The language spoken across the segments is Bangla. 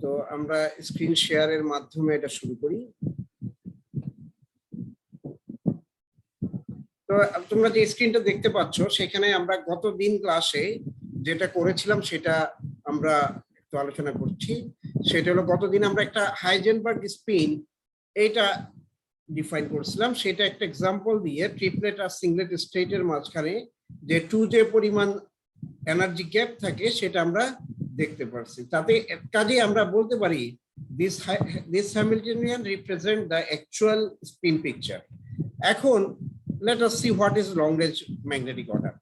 তো আমরা স্ক্রিন শেয়ারের মাধ্যমে এটা শুরু করি। তো তোমরা যে স্ক্রিনটা দেখতে পাচ্ছ সেখানে আমরা গতদিন ক্লাসে যেটা করেছিলাম সেটা আমরা একটু আলোচনা করছি। সেটা হলো গতদিন আমরা একটা হাইজেনবার্গ স্পিন এটা ডিফাইন করছিলাম। সেটা একটা এক্সাম্পল দিয়ে ট্রিপলেট আর সিংলেট স্টেটের মাঝখানে যে 2J পরিমাণ এনার্জি গ্যাপ থাকে সেটা আমরা দেখতে পারছি। তাতে কাজে আমরা বলতে পারি this Hamiltonian represent the actual spin picture. এখন let us see what is long range magnetic order.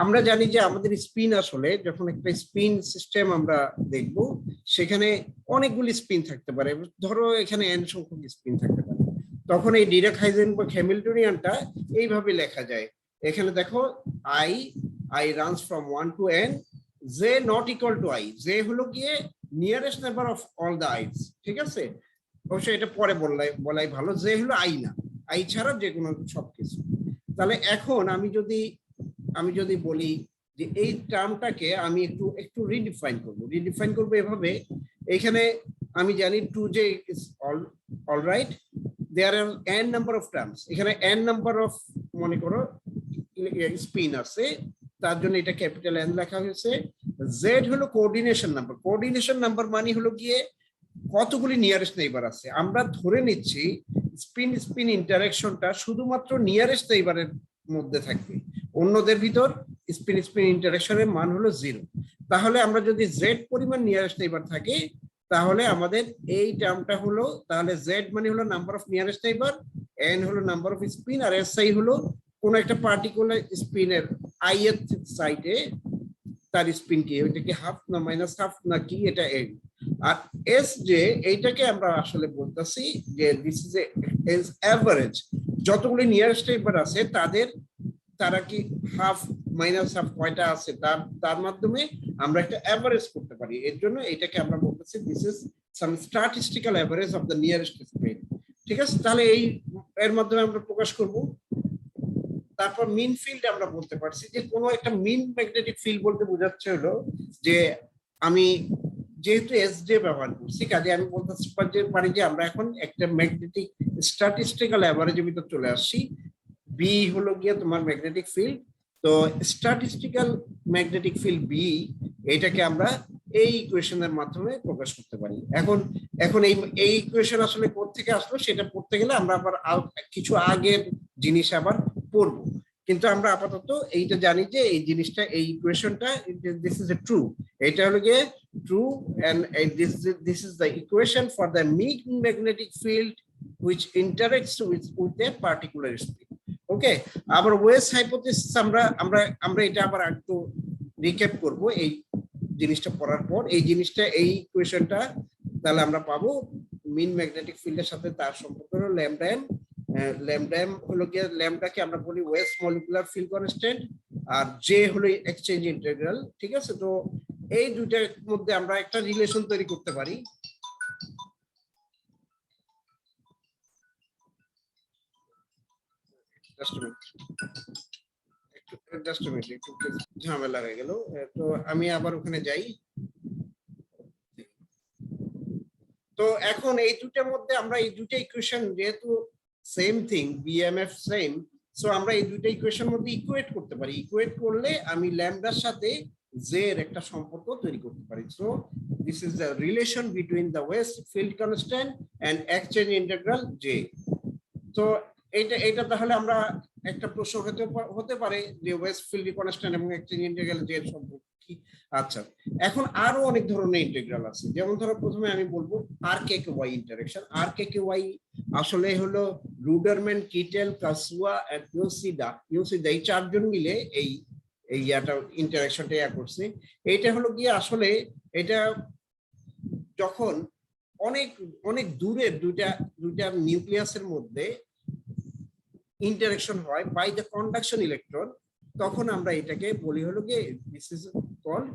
আমরা জানি যে আমাদের স্পিন আসলে যখন একটা স্পিন সিস্টেম আমরা দেখব সেখানে অনেকগুলি স্পিন থাকতে পারে। ধরো এখানে n সংখ্যক স্পিন থাকতে পারে, তখন এই ডিরাক হাইজেনবার্গ হ্যামিল্টনিয়ানটা এইভাবে লেখা যায়। এখানে দেখো I runs from 1 to n, j not equal to I, j হলো গিয়ে নিয়ারেস্ট নেবার অফ অল দ্য আইস। ঠিক আছে, অবশ্যই এটা পরে বলাই ভালো, j হলো I না, I ছাড়া যে কোনো সবকিছু। তাহলে এখন আমি যদি বলি যে এই টার্মটাকে আমি একটু রিডিফাইন করব এভাবে। এখানে আমি জানি 2J is all right, there are n number of terms, এখানে n number of মনে করো স্পিন আছে, তার জন্য এটা ক্যাপিটাল N লেখা হয়েছে। Z হলো কোঅর্ডিনেশন নাম্বার মানে হলো গিয়ে কতগুলি নিয়ারেস্ট নেইবার আছে। আমরা ধরে নিচ্ছি স্পিন ইন্টারঅ্যাকশনটা শুধুমাত্র নিয়ারেস্ট নেইবারের মধ্যে থাকবে, অন্যদের ভিতর স্পিন ইন্টারঅ্যাকশনের মান হলো 0। তাহলে আমরা যদি Z পরিমাণ নিয়ারেস্ট নেইবার থাকে তাহলে আমাদের এই টার্মটা হলো, তাহলে Z মানে হলো number of nearest neighbour, N হলো নাম্বার অফ স্পিন, আর SI হলো কোন একটা পার্টিকুলার স্পিনের ith সাইডে তার স্পিন কি, ওইটা কি হাফ না মাইনাস হাফ না কি, এটা n। আর এস যে এইটাকে আমরা আসলে বলতেছি যে দিস ইজ এভারেজ, যতগুলি নিয়ারেস্ট নেইবার আছে তারা কি হাফ মাইনাস হাফ কয়টা আছে তার মাধ্যমে আমরা একটা এভারেজ করতে পারি। এর জন্য এটাকে আমরা বলতেছি this is some statistical average of the nearest spin. ঠিক আছে, তাহলে এর মাধ্যমে আমরা প্রকাশ করব। তারপর মিন ফিল্ড আমরা বলতে পারছি যে কোনো একটা মিন ম্যাগনেটিক ফিল্ড বলতে বোঝাচ্ছে হলো যে আমি যেহেতু SJ ব্যবহার করছি কাজে আমি বলতে পারি যে আমরা এখন একটা ম্যাগনেটিক স্ট্যাটিস্টিক্যাল এভারেজের ভিতর চলে আসছি। বি হলো গিয়ে তোমার ম্যাগনেটিক ফিল্ড, তো স্ট্যাটিস্টিক্যাল ম্যাগনেটিক ফিল্ড বি এটাকে আমরা এই ইকুয়েশনের মাধ্যমে প্রকাশ করতে পারি। এখন এই ইকুয়েশন আসলে কোথা থেকে আসলো সেটা পড়তে গেলে আমরা আবার কিছু আগের জিনিস আবার পড়বো, কিন্তু আমরা আপাতত এইটা জানি যে এই জিনিসটা, এই ইকুয়েশনটা দিস ইজ এ ট্রু, এটা হলো গিয়ে true, and this is the equation for the mean magnetic field which interacts with a particular speed. Okay, আবার ওয়েস হাইপোথিসিস আমরা এটা আবার একটু রিক্যাপ করব এই জিনিসটা পড়ার পর। এই ইকুয়েশনটা তাহলে আমরা পাবো মিন ম্যাগনেটিক ফিল্ডের সাথে তার সম্পর্ক হলো ল্যামডা এম হলো গিয়ে, ল্যামডাকে আমরা বলি ওয়েস মলিকুলার ফিল্ড কনস্ট্যান্ট, আর জে হলো এক্সচেঞ্জ ইন্টিগ্রাল। ঠিক আছে, তো এই দুইটার মধ্যে আমরা একটা রিলেশন তৈরি করতে পারি। ঝামেলা হয়ে গেল, তো আমি আবার ওখানে যাই। তো এখন এই দুটার মধ্যে আমরা এই দুটা ইকুয়েশন যেহেতু same thing, BMF same, so আমরা এই দুটা ইকুয়েশন মধ্যে ইকুয়েট করতে পারি। ইকুয়েট করলে আমি ল্যামডার সাথে জে এর একটা সম্পর্ক তৈরি করতে পারি। So this is the relation between the Weiss field constant and exchange integral J. তো এটা তাহলে আমরা একটা প্রশ্ন হতে পারে যে ওয়েস্ট ফিল্ড কনস্ট্যান্ট এবং এক্সচেঞ্জ ইন্টিগ্রাল জে এর সম্পর্ক কি। আচ্ছা, এখন আরো অনেক ধরনের ইন্টিগ্রাল আছে, যেমন ধরো প্রথমে আমি বলবো আর কে কে ওয়াই ইন্টারেকশন। আর কে কে ওয়াই আসলে হলো রুডারম্যান, কিটেল, কাসুয়া এন্ড ইয়োশিদা এই চারজন মিলে এই ইন্টারেকশনটা করছে। এইটা হলো গিয়ে আসলে এটা যখন অনেক অনেক দূরের দুইটা নিউক্লিয়াসের মধ্যে ইন্টারেকশন হয় বাই দ্য কন্ডাকশন ইলেকট্রন, তখন আমরা এটাকে বলি হলো গিয়ে this is called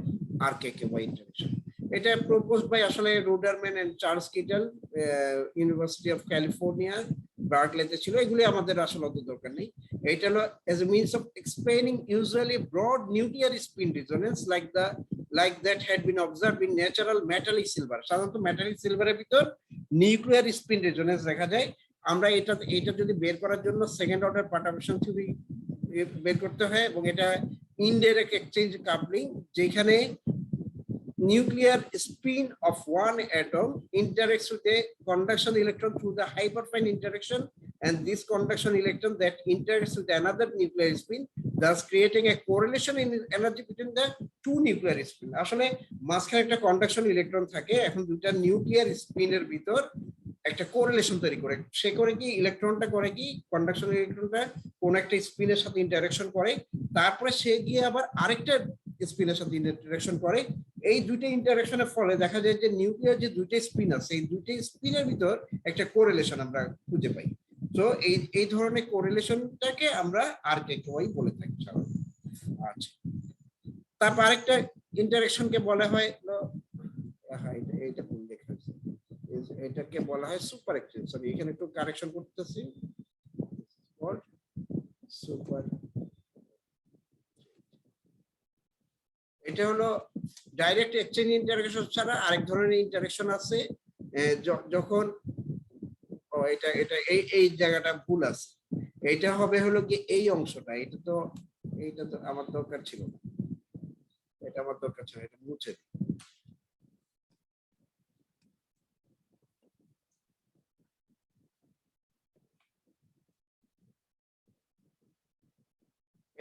RKKY interaction. এটা প্রপোজড বাই আসলে Ruderman and Charles Kittel, university of California বার্কলেতে ছিল। এগুলি আমাদের আসলে অত দরকার নেই। এটা হলো as a means of explaining usually broad nuclear spin resonance like that had been observed in natural metallic silver। সাধারণত মেটালিক সিলভারের ভিতর নিউক্লিয়ার স্পিন রেজোনেন্স দেখা যায়। আমরা এটা যদি বের করার জন্য সেকেন্ড অর্ডার পারটারবেশন থিওরি বের করতে হয়, এবং এটা ইনডাইরেক্ট এক্সচেঞ্জ কাপলিং, যেখানে nuclear spin of one atom interacts with a conduction electron through the hyperfine interaction, and this conduction electron that interacts with another nuclear spin, thus creating a correlation in energy between the two nuclear spin। আসলে মাঝখানে একটা কন্ডাকশন ইলেকট্রন থাকে, এখন দুইটা নিউক্লিয়ার স্পিনের ভিতর একটা কোরিলেশন তৈরি করে। সে করে কি, ইলেকট্রনটা করে কি, কন্ডাকশন ইলেকট্রনটা কোন একটা স্পিনের সাথে ইন্টারাকশন করে, তারপরে সে গিয়ে আবার আরেকটা স্পিনের সাথে ইন্টারাকশন করে। এই দুইটা ইন্টারাকশনের ফলে দেখা যায় যে নিউক্লিয়ার যে দুইটা স্পিন আছে, এই দুইটা স্পিনের ভিতর একটা কোরিলেশন আমরা খুঁজে পাই। তো এই ধরনের কোরিলেশনটাকে আমরা আরকেওয়াই বলে থাকি সাধারণত। আচ্ছা, তারপর আরেকটা ইন্টারাকশনকে বলা হয়, এইটা ভুল লেখা আছে, এটাকে বলা হয় সুপার এক্সচেঞ্জ। সরি, এখানে একটু কারেকশন করতেছি। সুপার, এটা হলো ডাইরেক্ট এক্সচেঞ্জ ইন্টারাকশন ছাড়া আরেক ধরনের ইন্টারাকশন আছে। যখন এটা এটা এই জায়গাটা ভুল আছে, এটা হবে হলো কি এই অংশটা, এটা তো আমার দরকার ছিল না, এটা আমার দরকার ছিল, এটা মুছে দিই।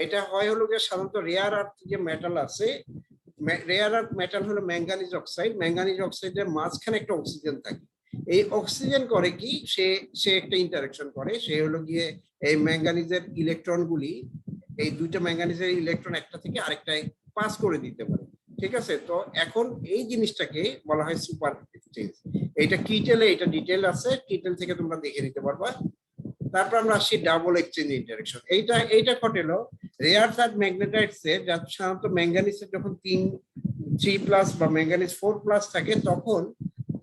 এটা হয় হলো যে সাধারণত রেয়ার আর্থ যে মেটাল আছে, রেয়ার আর্থ মেটাল হলো ম্যাঙ্গানিজ অক্সাইড। ম্যাঙ্গানিজ অক্সাইডের মাঝখানে একটা অক্সিজেন থাকে। এই অক্সিজেন করে কি, সে একটা ইন্টারাকশন করে, সে হলো গিয়ে এই ম্যাঙ্গানিজের ইলেকট্রনগুলি, এই দুইটা ম্যাঙ্গানিজের ইলেকট্রন একটা থেকে আরেকটায় পাস করে দিতে পারে। ঠিক আছে, তো এখন এই জিনিসটাকে বলা হয় সুপার এক্সচেঞ্জ। এইটা কিটেলে এটা ডিটেল আছে, কিটেল থেকে তোমরা দেখে নিতে পারবা। তারপর আমরা আসছি ডাবল এক্সচেঞ্জ ইন্টারাকশন। এইটা ঘটেলো রেয়ার আর্থ ম্যাগনেটাইটস এ, যা সাধারণত ম্যাঙ্গানিজের যখন 3+ বা ম্যাঙ্গানিজ 4+ থাকে,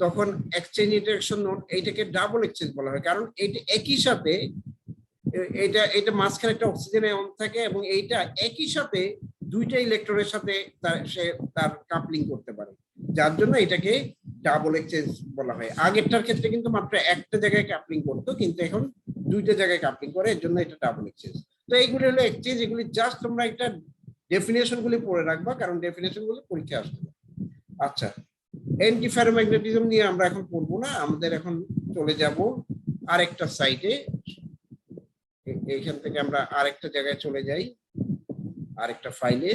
তখন এক্সচেঞ্জ ইন্টারাকশন এইটাকে ডাবল এক্সচেঞ্জ বলা হয়। কারণ এইটা একই সাথে এটা মাঝখানে একটা অক্সিজেন আয়ন থাকে, এবং এইটা একই সাথে দুইটা ইলেকট্রনের সাথে তার কাপলিং করতে পারে, যার জন্য এটাকে ডাবল এক্সচেঞ্জ বলা হয়। আগেরটার ক্ষেত্রে কিন্তু মাত্র একটা জায়গায় কাপলিং করতো, কিন্তু এখন দুইটা জায়গায় কাপলিং করে, এর জন্য এটা ডাবল এক্সচেঞ্জ। তো এইগুলি হলো এক্সচেঞ্জ। এগুলি জাস্ট তোমরা একটা ডেফিনেশন গুলি পড়ে রাখবা, কারণ ডেফিনেশন গুলি পরীক্ষা আসবে। আচ্ছা, অ্যান্টি ফেরোম্যাগনেটিজম নিয়ে আমরা এখন পড়বো না, আমাদের এখন চলে যাব আরেকটা সাইটে। এইখান থেকে আমরা আরেকটা জায়গায় চলে যাই, আরেকটা ফাইলে।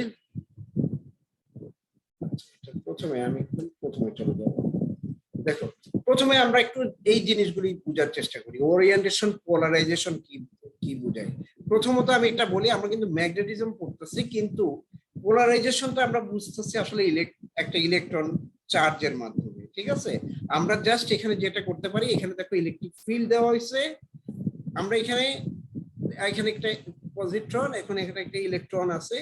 প্রথমে চলে যাব। দেখো, প্রথমে আমরা একটু এই জিনিসগুলি বোঝার চেষ্টা করি। ওরিয়েন্টেশন, পোলারাইজেশন কি বোঝায়। প্রথমত আমি এটা বলি, আমরা কিন্তু ম্যাগনেটিজম পড়তেছি, কিন্তু পোলারাইজেশনটা আমরা বুঝতেছি আসলে একটা ইলেকট্রন চার্জের মাধ্যমে। ঠিক আছে, আমরা জাস্ট এখানে যেটা করতে পারি, এখানে দেখো ইলেকট্রিক ফিল্ড দেওয়া হয়েছে, আমরা এখানে একটা পজিট্রন, এখন এখানে একটা ইলেকট্রন আছে।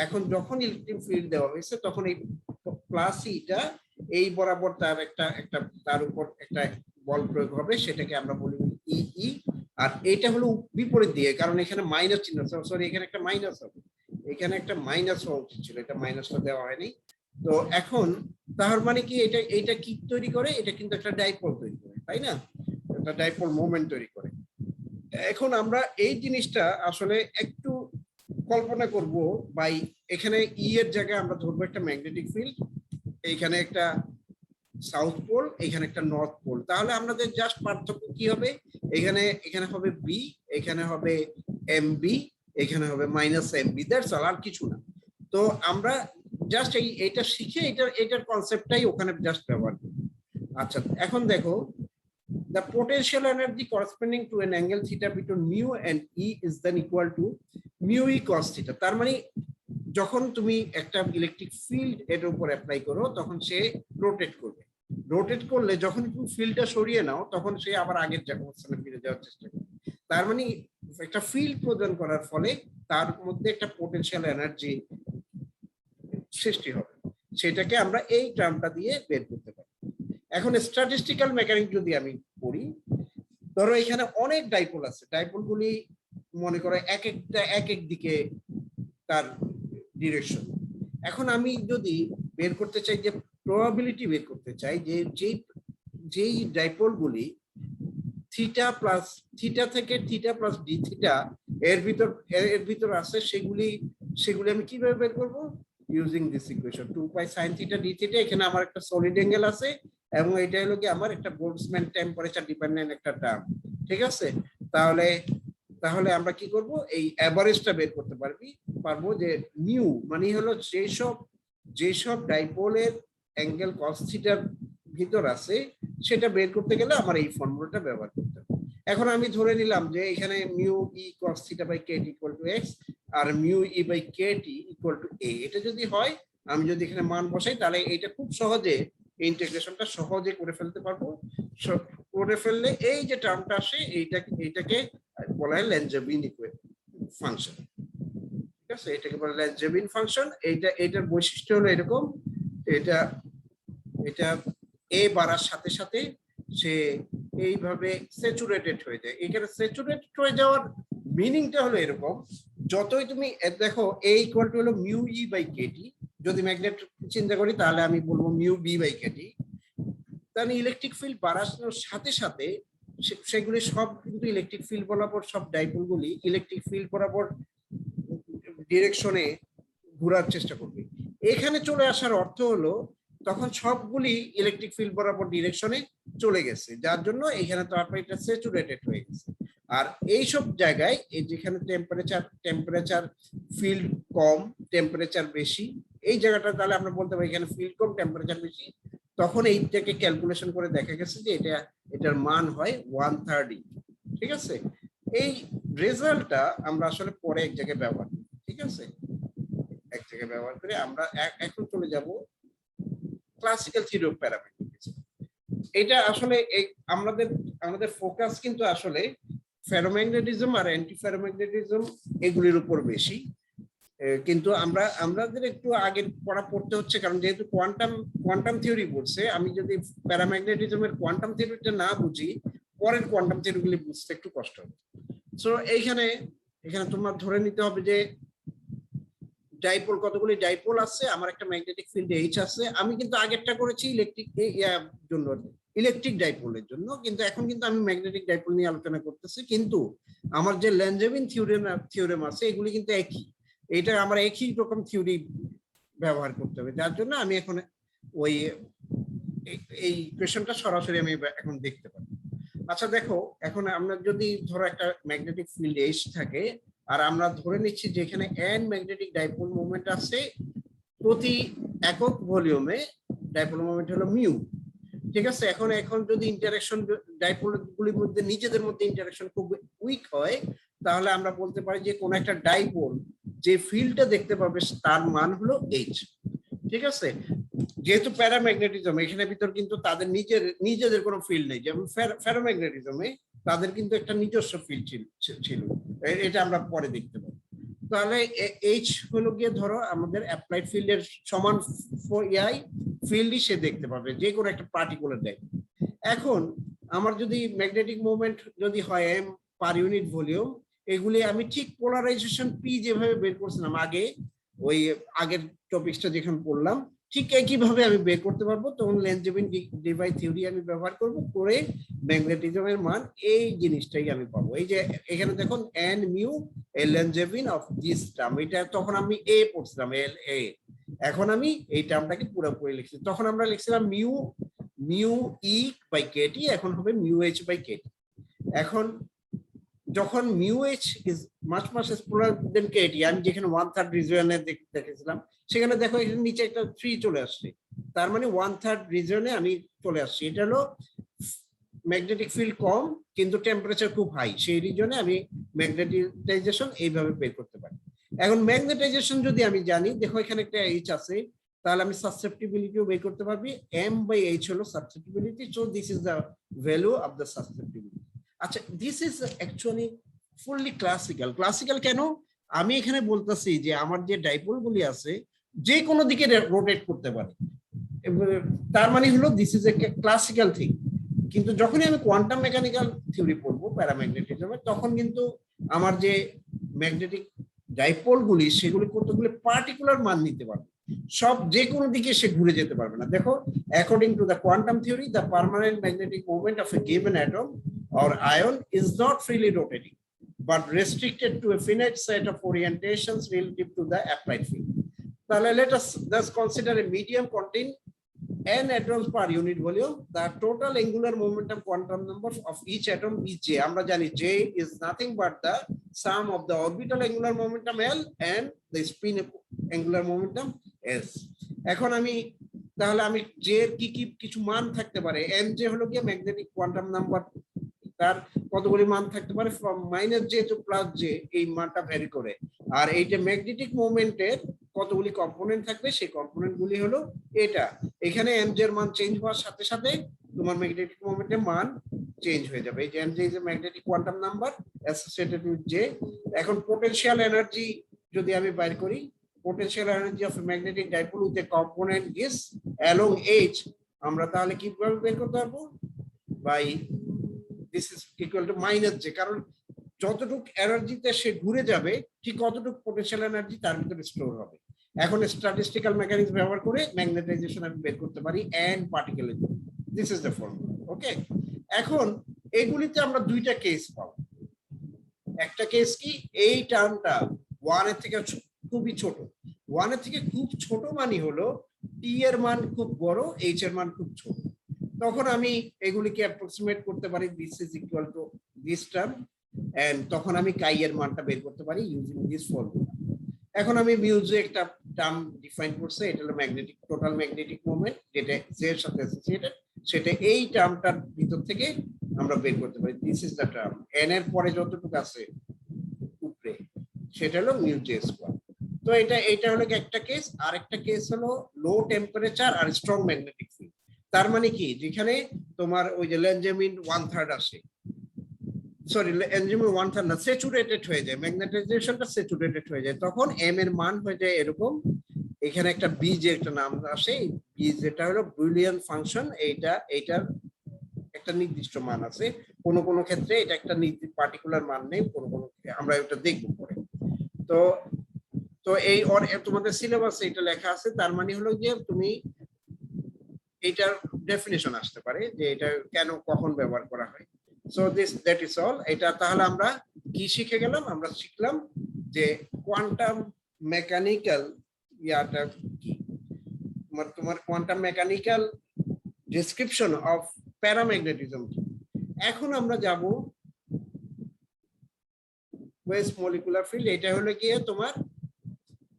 এখন যখন ইলেকট্রিক ফিল্ড দেওয়া হয়েছে, তখন এই প্লাস ইটা এই বরাবর তার উপর একটা বল প্রয়োগ হবে, সেটাকে আমরা বলি ই। আর এটা হলো বিপরীত দিয়ে, কারণ এখানে মাইনাস চিহ্ন, সরি এখানে একটা মাইনাস হবে, এখানে একটা মাইনাস হওয়া উচিত ছিল, এটা মাইনাসটা দেওয়া হয়নি। তো এখন তার মানে কি, এটা কি তৈরি করে, এটা কিন্তু একটা ডাইপোল তৈরি করে, তাই না, একটা ডাইপোল মোমেন্ট তৈরি করে। এখন আমরা এই জিনিসটা আসলে একটু কল্পনা করব, বাই এখানে ই এর জায়গায় আমরা ধরবো একটা ম্যাগনেটিক ফিল্ড, এইখানে একটা সাউথ পোল, এখানে একটা নর্থ পোল। তাহলে আমাদের জাস্ট পার্থক্য কি হবে, এখানে হবে বি, এখানে হবে এমবি, এখানে হবে -MB, দ্যাটস অল, আর কিছু না। তো আমরা জাস্ট এইটা শিখে এটার কনসেপ্টটাই ওখানে জাস্ট ব্যবহার করি। আচ্ছা, এখন দেখো, the potential energy corresponding to an angle theta between mu and E is then equal to mu E cos theta। তার মানে যখন তুমি একটা ইলেকট্রিক ফিল্ড এর উপর অ্যাপ্লাই করো, তখন সে রোটেট করবে। রোটেট করলে যখন তুমি ফিল্ডটা সরিয়ে নাও, তখন সে আবার আগের অবস্থানে ফিরে যাওয়ার চেষ্টা করে। তার মানে একটা ফিল্ড প্রদান করার ফলে তার মধ্যে একটা পোটেনশিয়াল এনার্জি সৃষ্টি হবে। সেটাকে আমরা এই টার্মটা দিয়ে বের করতে পারি। এখন স্ট্যাটিস্টিক্যাল মেকানিক যদি আমি করি, ধরো এখানে অনেক ডাইপোল আছে, ডাইপোলগুলি মনে করো এক একটা এক এক দিকে তার ডিরেকশন। এখন আমি যদি বের করতে চাই যে প্রবাবিলিটি বের করতে চাই যে যেই ডাইপোলগুলি থিটা প্লাস থিটা থেকে থিটা প্লাস ডি থিটা এর ভিতর আছে, সেগুলি আমি কিভাবে বের করব? Using this equation 2 pi sin theta D theta. এখানে আমার একটা সলিড অ্যাঙ্গেল আছে এবং এটা হলো কি আমার একটা বোল্টজম্যান টেম্পারেচার ডিপেন্ডেন্ট একটা টার্ম, ঠিক আছে? তাহলে আমরা কি করব? এই এভারেজটা বের করতে পারবো যে মিউ মানে হলো যেসব ডাইপোলের অ্যাঙ্গেল cos থিটার ভিতর আছে সেটা বের করতে গেলে আমার এই ফর্মুলাটা ব্যবহার করতে হবে। এখন আমি ধরে নিলাম যে এখানে mu E cos theta by kt equal to x আর mu E by kt equal to a। এটা যদি হয়, আমি যদি এখানে মান বসাই, তাহলে এটা খুব সহজে ইন্টিগ্রেশনটা সহজে করে ফেলতে পারবো। করে ফেললে এই যে টার্মটা আসে এইটাকে বলা হয় ল্যাঞ্জেভিন ফাংশন, ঠিক আছে? এটাকে বলা হয় ল্যাঞ্জেভিন ফাংশন। এটার বৈশিষ্ট্য হলো এরকম, এটা এ বাড়ার সাথে সাথে সে এইভাবে স্যাচুরেটেড হয়ে যায়। এখানে স্যাচুরেটেড হয়ে যাওয়ার মিনিংটা হলো এরকম, যতই তুমি দেখো এ ইকুয়াল টু হলো মিউ ই বাই কেটি। যদি ম্যাগনেট চিন্তা করি তাহলে আমি বলবো মিউ বি বাই কেটি। তাহলে ইলেকট্রিক ফিল্ড বাড়ানোর সাথে সাথে সেগুলি সব কিন্তু ইলেকট্রিক ফিল্ড বরাবর, সব ডাইপোলগুলি ইলেকট্রিক ফিল্ড বরাবর ডিরেকশনে ঘোরার চেষ্টা করবে। এখানে চলে আসার অর্থ হলো তখন সবগুলি ইলেকট্রিক ফিল্ড বরাবর ডিরেকশনে চলে গেছে, যার জন্য এখানে তারপরে এটা স্যাচুরেটেড হয়ে গেছে। আর এই সব জায়গায় যেখানে টেম্পারেচার ফিল্ড কম টেম্পারেচার বেশি, এই জায়গাটা তাহলে আমরা বলতে পারি এখানে ফিল্ড কম টেম্পারেচার বেশি, তখন এইটাকে ক্যালকুলেশন করে দেখা গেছে যে এটার মান হয় 1/3 ইঞ্চ, ঠিক আছে? এই রেজাল্টটা আমরা আসলে পরে এক জায়গায় ব্যবহার করি, ঠিক আছে? এক জায়গায় ব্যবহার করে আমরা এখন চলে যাব ক্লাসিক্যাল থিওরি অফ প্যারাম্যাগনেটিজম। এটা আসলে আমাদের ফোকাস কিন্তু আসলে ফেরোম্যাগনেটিজম আর অ্যান্টি ফেরোম্যাগনেটিজম এগুলির উপর বেশি, কিন্তু আমাদের একটু আগে পড়তে হচ্ছে, কারণ যেহেতু কোয়ান্টাম থিওরি বলছে, আমি যদি প্যারাম্যাগনেটিজমের কোয়ান্টাম থিওরিটা না বুঝি, পরের কোয়ান্টাম থিওরিগুলি বুঝতে একটু কষ্ট হবে। সো এখানে তোমার ধরে নিতে হবে যে ডাইপোল, কতগুলি ডাইপোল আছে, আমার একটা ম্যাগনেটিক ফিল্ড এইচ আছে। আমি কিন্তু আগেরটা করেছি ইলেকট্রিক ডাইপোলের জন্য, কিন্তু এখন কিন্তু আমি ম্যাগনেটিক ডাইপোল নিয়ে আলোচনা করতেছি। কিন্তু আমার যে ল্যাঞ্জেভিন থিওরেম আছে এগুলি কিন্তু একই, এটা আমার একই রকম থিওরি ব্যবহার করতে হবে, যার জন্য আমি এখন ওই এই কোয়েশ্চনটা সরাসরি আমি এখন দেখতে পাবো। আচ্ছা দেখো, এখন আমরা যদি ধরো একটা ম্যাগনেটিক ফিল্ড এইচ থাকে আর আমরা ধরে নিচ্ছি যে এখানে n ম্যাগনেটিক ডাইপোল মোমেন্ট আছে প্রতি একক ভলিউমে, ডাইপোল মোমেন্ট হলো মিউ, ঠিক আছে? এখন যদি ইন্টারঅ্যাকশন ডাইপোল গুলির মধ্যে নিজেদের মধ্যে ইন্টারঅ্যাকশন খুব উইক হয়, তাহলে আমরা বলতে পারি যে কোন একটা ডাইপোল যে ফিল্ডটা দেখতে পাবে তার মান হলো এইচ, ঠিক আছে? যেহেতু প্যারাম্যাগনেটিজম এখানে ভিতর কিন্তু তাদের নিজেদের কোনো ফিল্ড নেই, যেমন ফেরোম্যাগনেটিজমে তাদের কিন্তু একটা নিজস্ব ফিল্ড ছিল, এটা আমরা পরে দেখতে পাবো। তাহলে এইচ হলো গিয়ে ধরো আমাদের অ্যাপ্লাইড ফিল্ডের সমান ফিল্ডই সে দেখতে পাবে যে কোনো একটা পার্টিকুলার ডাইপোল। এখন আমার যদি ম্যাগনেটিক মুভমেন্ট যদি হয় m পার ইউনিট ভলিউম, এগুলি আমি ঠিক পোলারাইজেশন পি যেভাবে বের করছিলাম ওই আগের টপিকটা যেখানে পড়লাম, ঠিক একইভাবে আমি বের করতে পারবো। তখন ল্যাঞ্জেভিন ডিভাই থিওরি আমি ব্যবহার করে ম্যাগনেটিজমের মান এই জিনিসটাই আমি পাবো। এই যে এখানে দেখুন n mu Langevin of this term, এটা তখন আমি এ পড়ছিলাম এল এ, এখন আমি এই টার্মটাকে পুরোপুরি লিখছি। তখন আমরা লিখছিলাম মিউ ই বাই কেটি, এখন হবে মিউ এইচ বাই কেটি। এখন যখন mu H is much smaller than KT, আমি যেখানে 1/3 রিজিয়নে দেখেছিলাম, সেখানে দেখো এখানে নিচে একটা 3 চলে আসছে, তার মানে 1/3 রিজিয়নে আমি চলে আসছি। এটা হলো ম্যাগনেটিক ফিল্ড কম কিন্তু টেম্পারেচার খুব হাই, সেই রিজিয়নে আমি ম্যাগনেটাইজেশন এইভাবে বের করতে পারি। এখন ম্যাগনেটাইজেশন যদি আমি জানি, দেখো এখানে একটা এইচ আছে, তাহলে আমি সাসেপ্টিবিলিটিও বের করতে পারবি। m বাই h হলো susceptibility, so this is the value of the susceptibility. আচ্ছা, this is actually fully classical. কেন আমি এখানে বলতেছি যে আমার যে ডাইপোল গুলি আছে যে কোনো দিকে রোটেট করতে পারে। তার মানে হলো this is a classical thing. কিন্তু যখনই আমি কোয়ান্টাম মেকানিক্যাল থিওরি পড়বো প্যারাম্যাগনেটিজমে, তখন কিন্তু আমার যে ম্যাগনেটিক ডাইপোল গুলি সেগুলি কতগুলি পার্টিকুলার মান নিতে পারবে, সব যে কোনো দিকে সে ঘুরে যেতে পারবে না। দেখো, according to the quantum theory, the permanent magnetic movement of a given atom or ion is not freely rotating but restricted to a finite set of orientations relative to the applied field. Now let us thus consider a medium containing n atoms per unit volume. The total angular momentum quantum number of each atom is j. আমরা জানি j is nothing but the sum of the orbital angular momentum L and the spin angular momentum S. এখন আমি তাহলে আমি j এর কি কি কিছু মান থাকতে পারে, n j হলো কি ম্যাগনেটিক কোয়ান্টাম নাম্বার, তার কতগুলি মান থাকতে পারে ফ্রম -j টু +j, এই মানটা ভ্যারি করে। আর এইটা ম্যাগনেটিক মোমেন্টের কতগুলি কম্পোনেন্ট থাকবে, সেই কম্পোনেন্ট গুলি হলো এটা। এখানে mj এর মান চেঞ্জ হওয়ার সাথে সাথে তোমার ম্যাগনেটিক মোমেন্টের মান চেঞ্জ হয়ে যাবে। এই যে mj is a magnetic quantum number associated with j। এখন পোটেনশিয়াল এনার্জি যদি আমি বাইর করি, potential energy of a magnetic dipole with a component is along h, আমরা তাহলে কিভাবে বের করতে পারবো? By this is equal to -j, কারণ যতটুকু এনার্জিতে সে ঘুরে যাবে ঠিক কতটুকু পোটেনশিয়াল এনার্জি তার ভিতরে স্টোর হবে। এখন স্ট্যাটিস্টিক্যাল মেকানিক্স ব্যবহার করে ম্যাগনেটাইজেশন আমি বের করতে পারি n particle. This is the formula. Okay, এখন এগুলিতে আমরা দুইটা কেস পাবো। একটা কেস কি, এই টার্মটা 1 এর থেকে খুবই ছোট। 1 এর থেকে খুব ছোট মানে হলো t এর মান খুব বড়, h এর মান খুব ছোট। তখন আমি এগুলিকে অ্যাপ্রক্সিমেট করতে পারি, this is equal to this term, and তখন আমি কাই এর মানটা বের করতে পারি ইউজিং দিস ফর্মুলা। এখন আমি মিউজে একটা টার্ম ডিফাইন করছি, এটা হলো ম্যাগনেটিক টোটাল ম্যাগনেটিক মোমেন্ট, যেটা জে এর সাথে অ্যাসোসিয়েটেড, সেটা এই টার্মটার ভিতর থেকে আমরা বের করতে পারি। This is the term, N এর পরে যতটুকু আছে উপরে সেটা হলো মিউ জে স্কয়ার। তো এটা হলো একটা কেস। আর একটা কেস হলো লো টেম্পারেচার আর স্ট্রং ম্যাগনেটিক ফিল্ড। তার মানে কি, যেখানে তোমার ওই যে লেঞ্জেমিন 1/3 আসে, সরি লেঞ্জেমিন 1/3 না, স্যাচুরেটেড হয়ে যায়, ম্যাগনেটাইজেশনটা স্যাচুরেটেড হয়ে যায়, তখন এম এর মান হয়ে যায় এরকম। এখানে একটা বীজ একটা নাম আসে, বীজ যেটা হলো বুলিয়ান ফাংশন, এইটার একটা নির্দিষ্ট মান আছে। কোন কোন ক্ষেত্রে এটা একটা নির্দিষ্ট পার্টিকুলার মান নেই, কোন কোন আমরা এটা দেখব পরে। তো তো এই তোমাদের সিলেবাসে এটা লেখা আছে। তার মানে হলো যে তুমি এটার ডেফিনিশন আসতে পারে যে এটা কেন কখন ব্যবহার করা হয়। So that is all. এটা তাহলে আমরা কি শিখে গেলাম? আমরা শিখলাম যে কোয়ান্টাম মেকানিক্যাল ইয়াটা কি, তোমার quantum mechanical description of paramagnetism. এখন আমরা যাব ওয়েস্ট মলিকুলার ফিল্ড। এটা হলো কি তোমার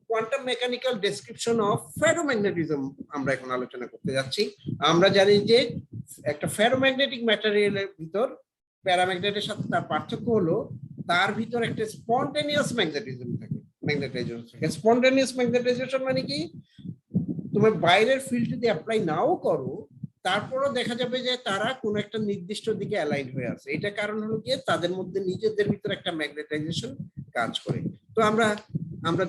quantum mechanical description of ferromagnetism আমরা এখন আলোচনা করতে যাচ্ছি। আমরা জানি যে একটা ফেরোম্যাগনেটিক ম্যাটেরিয়ালের ভিতর প্যারাম্যাগনেটের সাথে তার পার্থক্য হলো তার ভিতর একটা স্পন্টেনিয়াস ম্যাগনেটিজম থাকে, ম্যাগনেটাইজেশন থাকে। স্পন্টেনিয়াস ম্যাগনেটাইজেশন মানে কি, তুমি বাইরের ফিল্ড যদি অ্যাপ্লাই নাও করো, তারপরও দেখা যাবে যে তারা কোনো একটা নির্দিষ্ট দিকে অ্যালাইন হয়ে আছে। এটা কারণ হলো কি, তাদের মধ্যে নিজেদের ভিতরে একটা ম্যাগনেটাইজেশন কাজ করে। তো আমরা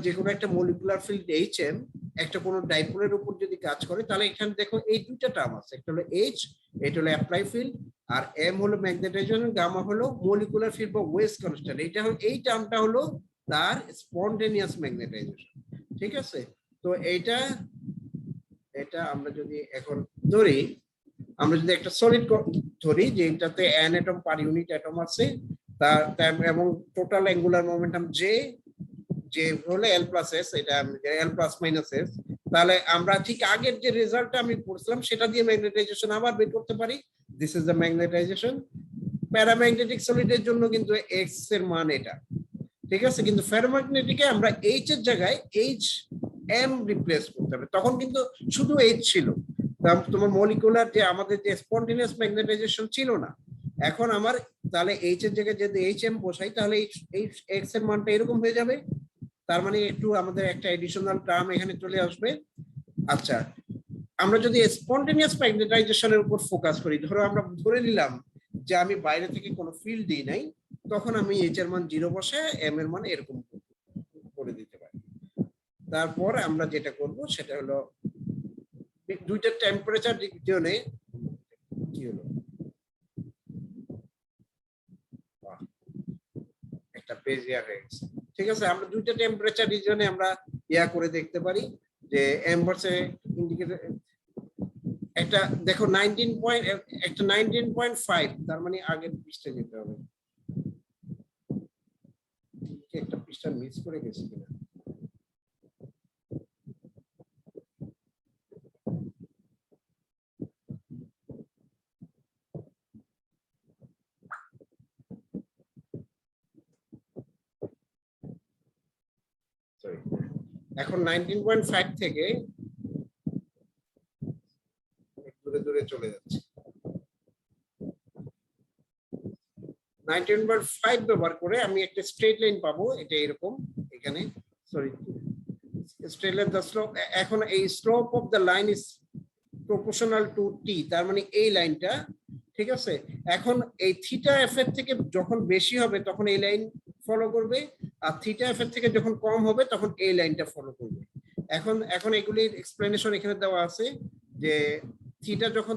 যে কোনো একটা মলিকুলার ফিল্ড এইচএম একটা কোনো ডাইপোলের উপর যদি কাজ করে, তাহলে এখানে দেখো এই দুইটা টার্ম আছে, একটা হলো এইচ, এটা হলো অ্যাপ্লাই ফিল্ড, আর এম হলো ম্যাগনেটাইজেশন, গামা হলো মলিকুলার ফিল্ড বা ওয়েভ কনস্ট্যান্ট। এইটা হলো, এই টার্মটা হলো তার স্পন্টেনিয়াস ম্যাগনেটাইজেশন। ঠিক আছে? তো এটা আমরা যদি এখন ধরি, আমরা যদি একটা সলিড ধরি যে এটাতে n atom per unit atom আছে, তার এবং টোটাল অ্যাঙ্গুলার মোমেন্টাম যে হলো L প্লাস S, এটা L প্লাস মাইনাস S, তাহলে আমরা ঠিক আগের যে রেজাল্টটা আমি পড়ছিলাম সেটা দিয়ে ম্যাগনেটাইজেশন আবার বের করতে পারি। This is the magnetization. Paramagnetic সলিডের জন্য কিন্তু x এর মান এটা, ঠিক আছে? কিন্তু ফেরোম্যাগনেটিকে আমরা h এর জায়গায় m রিপ্লেস করতে হবে, তখন কিন্তু শুধু h ছিল, তোমার মলিকুলার যে আমাদের যে স্পন্টেনিয়াস ম্যাগনেটাইজেশন ছিল না। এখন আমার তাহলে h এর জায়গায় যদি hm বসাই, তাহলে এই x এর মানটা এরকম হয়ে যাবে। তার মানে একটু আমাদের একটা এডিশনাল টার্ম এখানে চলে আসবে। আচ্ছা, আমরা যদি স্পন্টেনিয়াস ম্যাগনেটাইজেশনের উপর ফোকাস করি, ধরো আমরা ধরে নিলাম যে আমি বাইরে থেকে কোনো ফিল্ড দিই নাই, তখন আমি h এর মান 0 বসে m এর মান এরকম করে দিতে পারি। তারপর আমরা যেটা করব সেটা হলো দুইটা টেম্পারেচার রিজিয়নে কি হলো, একটা পেজ ইয়া হয়ে গেছে। ঠিক আছে, আমরা দুইটা টেম্পারেচার রিজিয়নে আমরা ইয়া করে দেখতে পারি যে এমবার্সে ইন্ডিকেটর একটা দেখো 19 পয়েন্ট, একটা 19.5, তার মানে আগের পৃষ্ঠায় যেতে হবে। একটা পৃষ্ঠা মিস করে গেছি কিনা, এখন 19.5 থেকে দূরে দূরে চলে যাচ্ছে। 19.5 ব্যবহার করে আমি একটা স্ট্রেট লাইন পাবো, এটা এরকম, এখানে sorry straight line the slope, এখন এই slope of the line is proportional to T, তার মানে এই লাইনটা, ঠিক আছে। এখন এই থিটা এফ এর থেকে যখন বেশি হবে তখন এই লাইন ফলো করবে, আর থিটা এফ এর থেকে যখন কম হবে তখন এই লাইনটা ফলো করবে। এখন এগুলির এক্সপ্লেনেশন এখানে দেওয়া আছে যে থিটা যখন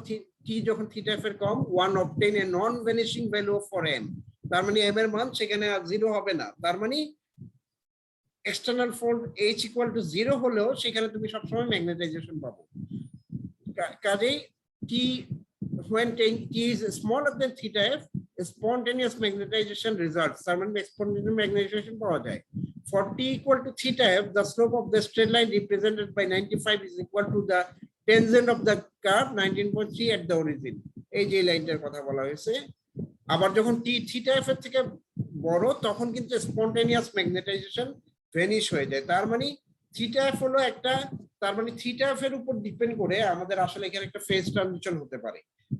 যখন থিটা এফ এর কম, 1 obtain a non vanishing value for m, তার মানে m এর মান সেখানে আর 0 হবে না, তার মানে external fold h equal to 0 হলেও সেখানে তুমি সবসময় ম্যাগনেটাইজেশন পাবো। কাজেই t when t is smaller than theta f, spontaneous magnetization results, তার মানে spontaneous magnetization পাওয়া যায়। For t equal to theta f, the slope of the straight line represented by 95 is equal to the tangent of the curve 19.3 at the origin, এই যে লাইনটার কথা বলা হয়েছে। আবার যখন t theta f এর থেকে বড় তখন কিন্তু স্পন্টেনিয়াস ম্যাগনেটাইজেশন ভ্যানিশ হয়ে যায়, তার মানে থিটা এফ হলো একটা, তার মানে থিটা এফ এর উপর ডিপেন্ড করে আমাদের আসলে এখানে একটা ফেজ ট্রানজিশন হতে পারে,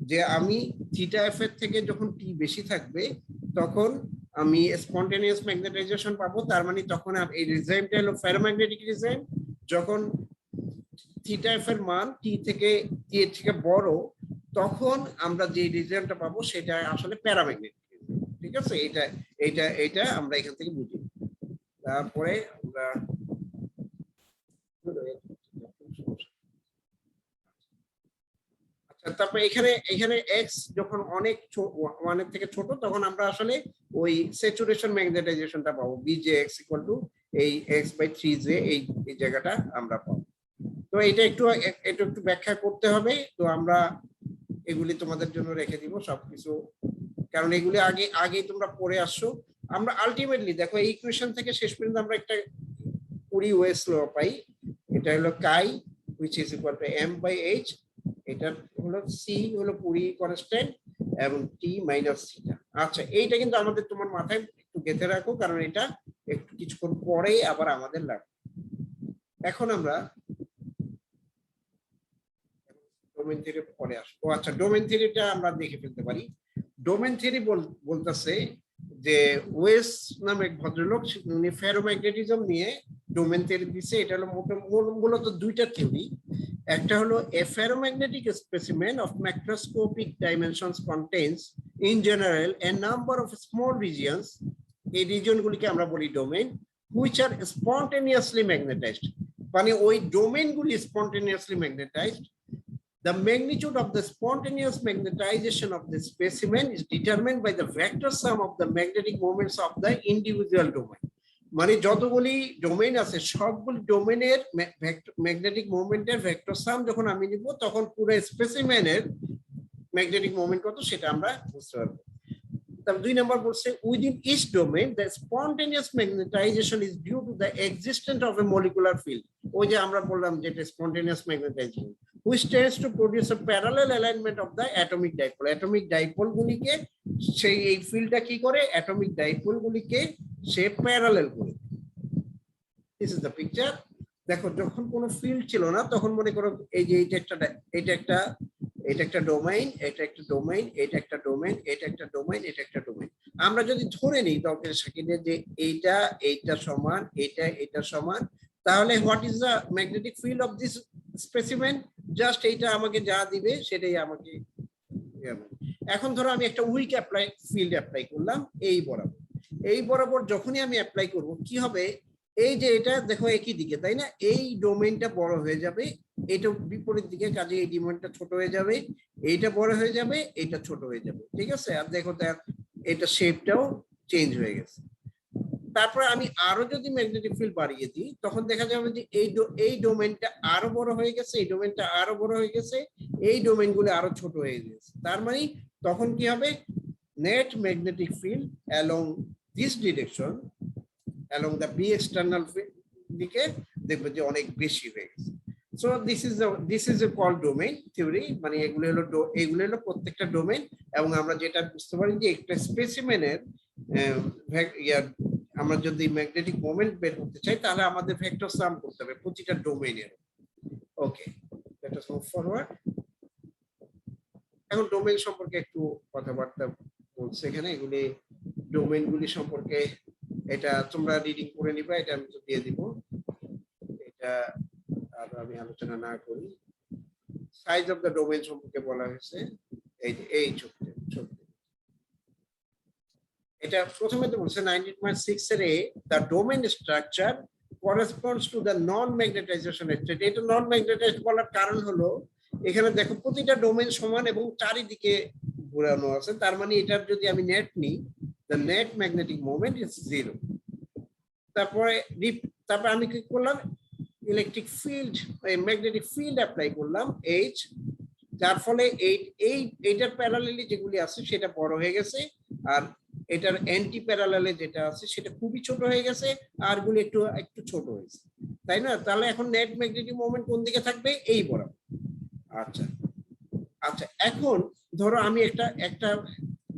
যে আমি থিটা এফ এর থেকে যখন টি বেশি থাকবে তখন আমি স্পন্টেনিয়াস ম্যাগনেটাইজেশন পাবো, তার মানে তখন এই রিজাইমটা হলো ফেরোম্যাগনেটিক রিজাইম। যখন থিটা এফ এর মান টি থেকে বড় তখন আমরা যে রিজাইমটা পাবো সেটা আসলে প্যারাম্যাগনেটিক। ঠিক আছে, এটা আমরা এখান থেকে বুঝি। তারপরে আমরা আচ্ছা, তারপরে এখানে এক্স যখন অনেক ওয়ানের থেকে ছোট তখন আমরা আসলে ওই স্যাচুরেশন ম্যাগনেটাইজেশনটা পাবো, বিজে এক্স ইকুয়াল টু এই এক্স বাই 3 জে, এই জায়গাটা আমরা পাবো। তো এটা একটু ব্যাখ্যা করতে হবে, তো আমরা এগুলি তোমাদের জন্য রেখে দিব সবকিছু, কারণ এগুলি আগে তোমরা পড়ে আসছো। আমরা আলটিমেটলি দেখো এই ইকুয়েশন থেকে শেষ পর্যন্ত আমরা একটা কুড়ি ওয়েস ল পাই, এটা হলো কাই which is equal to m by h, এটা হলো সি হলো কুড়ি কনস্ট্যান্ট এবং টি মাইনাস থিটা। আচ্ছা, এইটা কিন্তু আমাদের তোমার মাথায় একটু গেঁথে রাখো, কারণ এটা একটু কিছুক্ষণ পরেই আবার আমাদের লাগবে। এখন আমরা ডোমেন থিওরি পরে আসবো। আচ্ছা, ডোমেন থিওরিটা আমরা দেখে ফেলতে পারি। ডোমেন থিওরি বলতেছে যে ওয়েস নামে এক ভদ্রলোক উনি ফেরোম্যাগনেটিজম নিয়ে ডোমেন থিওরি দিছে। এটা হলো মূলত দুইটা থিওরি, একটা হলো a ferromagnetic specimen of macroscopic dimensions contains in general a number of small regions, এই রিজিয়নগুলিকে আমরা বলি domain, which are spontaneously magnetized, মানে ওই ডোমেনগুলি spontaneously magnetized. The magnitude of the spontaneous magnetization of the specimen is determined by the vector sum of the magnetic moments of the individual domain. মানে যতগুলি ডোমেইন আছে সবগুলি ডোমেইনের ম্যাগনেটিক মোমেন্টের ভেক্টর সাম যখন আমি নিব তখন পুরো স্পেসিমেনের ম্যাগনেটিক মোমেন্ট কত সেটা আমরা বুঝতে পারবো। তারপর 2 নম্বর বলছে within each domain the spontaneous magnetisation is due to the existence of a molecular field, ওই যে আমরা বললাম যেটা spontaneous magnetisation which tends to produce a parallel alignment of the atomic dipole. Atomic dipole গুলিকে সেই এই ফিল্ডটা কি করে, অ্যাটমিক ডাইপোল গুলিকে সে প্যারালাল করে। This is the picture. দেখো যখন কোনো ফিল্ড ছিল না তখন মনে করো এই যে এটা একটা ডোমেইন, এটা একটা ডোমেইন, এটা একটা ডোমেইন, এটা একটা ডোমেইন, এটা একটা ডোমেইন। আমরা যদি ধরে নিই তখন সেখানে যে এইটা সমান, এটা সমান, তাহলে what is the magnetic field of this specimen, just এইটা আমাকে যা দিবে সেটাই আমাকে। এখন ধরো আমি একটা উইক ফিল্ড অ্যাপ্লাই করলাম এই বরাবর যখনই আমি অ্যাপ্লাই করব কি হবে, এই যে এটা দেখো একই দিকে, তাই না? এই ডোমেইনটা বড় হয়ে যাবে, এটা বিপরীত দিকে, কাজে এই ডোমেইনটা ছোট হয়ে যাবে, এইটা বড় হয়ে যাবে, এটা ছোট হয়ে যাবে, ঠিক আছে? আর দেখো এটা শেপটাও চেঞ্জ হয়ে গেছে। তারপরে আমি আরো যদি ম্যাগনেটিক ফিল্ড বাড়িয়ে দিই, তখন দেখা যাবে যে এই ডোমেইনটা আরো বড় হয়ে গেছে, এই ডোমেইনটা আরো বড় হয়ে গেছে, এই ডোমেইনগুলো আরো ছোট হয়ে গেছে। তার মানে তখন কি হবে, net magnetic field along this direction, along the b external দিকে দেখবে যে অনেক বেশি হয়ে গেছে। So this is A call domain theory, মানে এগুলো হলো প্রত্যেকটা ডোমেইন। এবং আমরা যেটা বুঝতে পারি যে একটা স্পেসিমেনের আমরা যদি ম্যাগনেটিক মোমেন্ট বের করতে চাই, তাহলে আমাদের ভেক্টর সাম করতে হবে প্রতিটা ডোমেইনের। ওকে, লেট আস মুভ ফরওয়ার্ড। এখন ডোমেইন সম্পর্কে একটু কথাবার্তা বলছে এখানে, এগুলি ডোমেইনগুলি সম্পর্কে এটা তোমরা রিডিং করে নিবা, এটা আমি তো দিয়ে দিব, এটা আর আমি আলোচনা না করি। সাইজ অফ দ্য ডোমেইন সম্পর্কে বলা হয়েছে, এই ছবিতে এটা প্রথমে তো বলছে 19.6 এর the domain structure corresponds to the non magnetisation state. এটা নন ম্যাগনেটাইজড বলার কারণ হলো এখানে দেখো প্রতিটা ডোমেইন সমান এবং চারিদিকে ঘোরানো আছে, তার মানে এটার যদি আমি নেট নিই, the net magnetic moment is 0। তারপরে আমি কি করলাম, electric field, magnetic field apply করলাম এইচ, যার ফলে এইটার প্যারালালি যেগুলি আছে সেটা বড় হয়ে গেছে, আর এটার অ্যান্টি প্যারালালে যেটা আছে সেটা খুবই ছোট হয়ে গেছে, আর গুলি একটু একটু ছোট হয়েছে, তাই না? তাহলে এখন নেট ম্যাগনেটিক মোমেন্ট কোন দিকে থাকবে, এই বরাবর। আচ্ছা আচ্ছা, এখন ধরো আমি একটা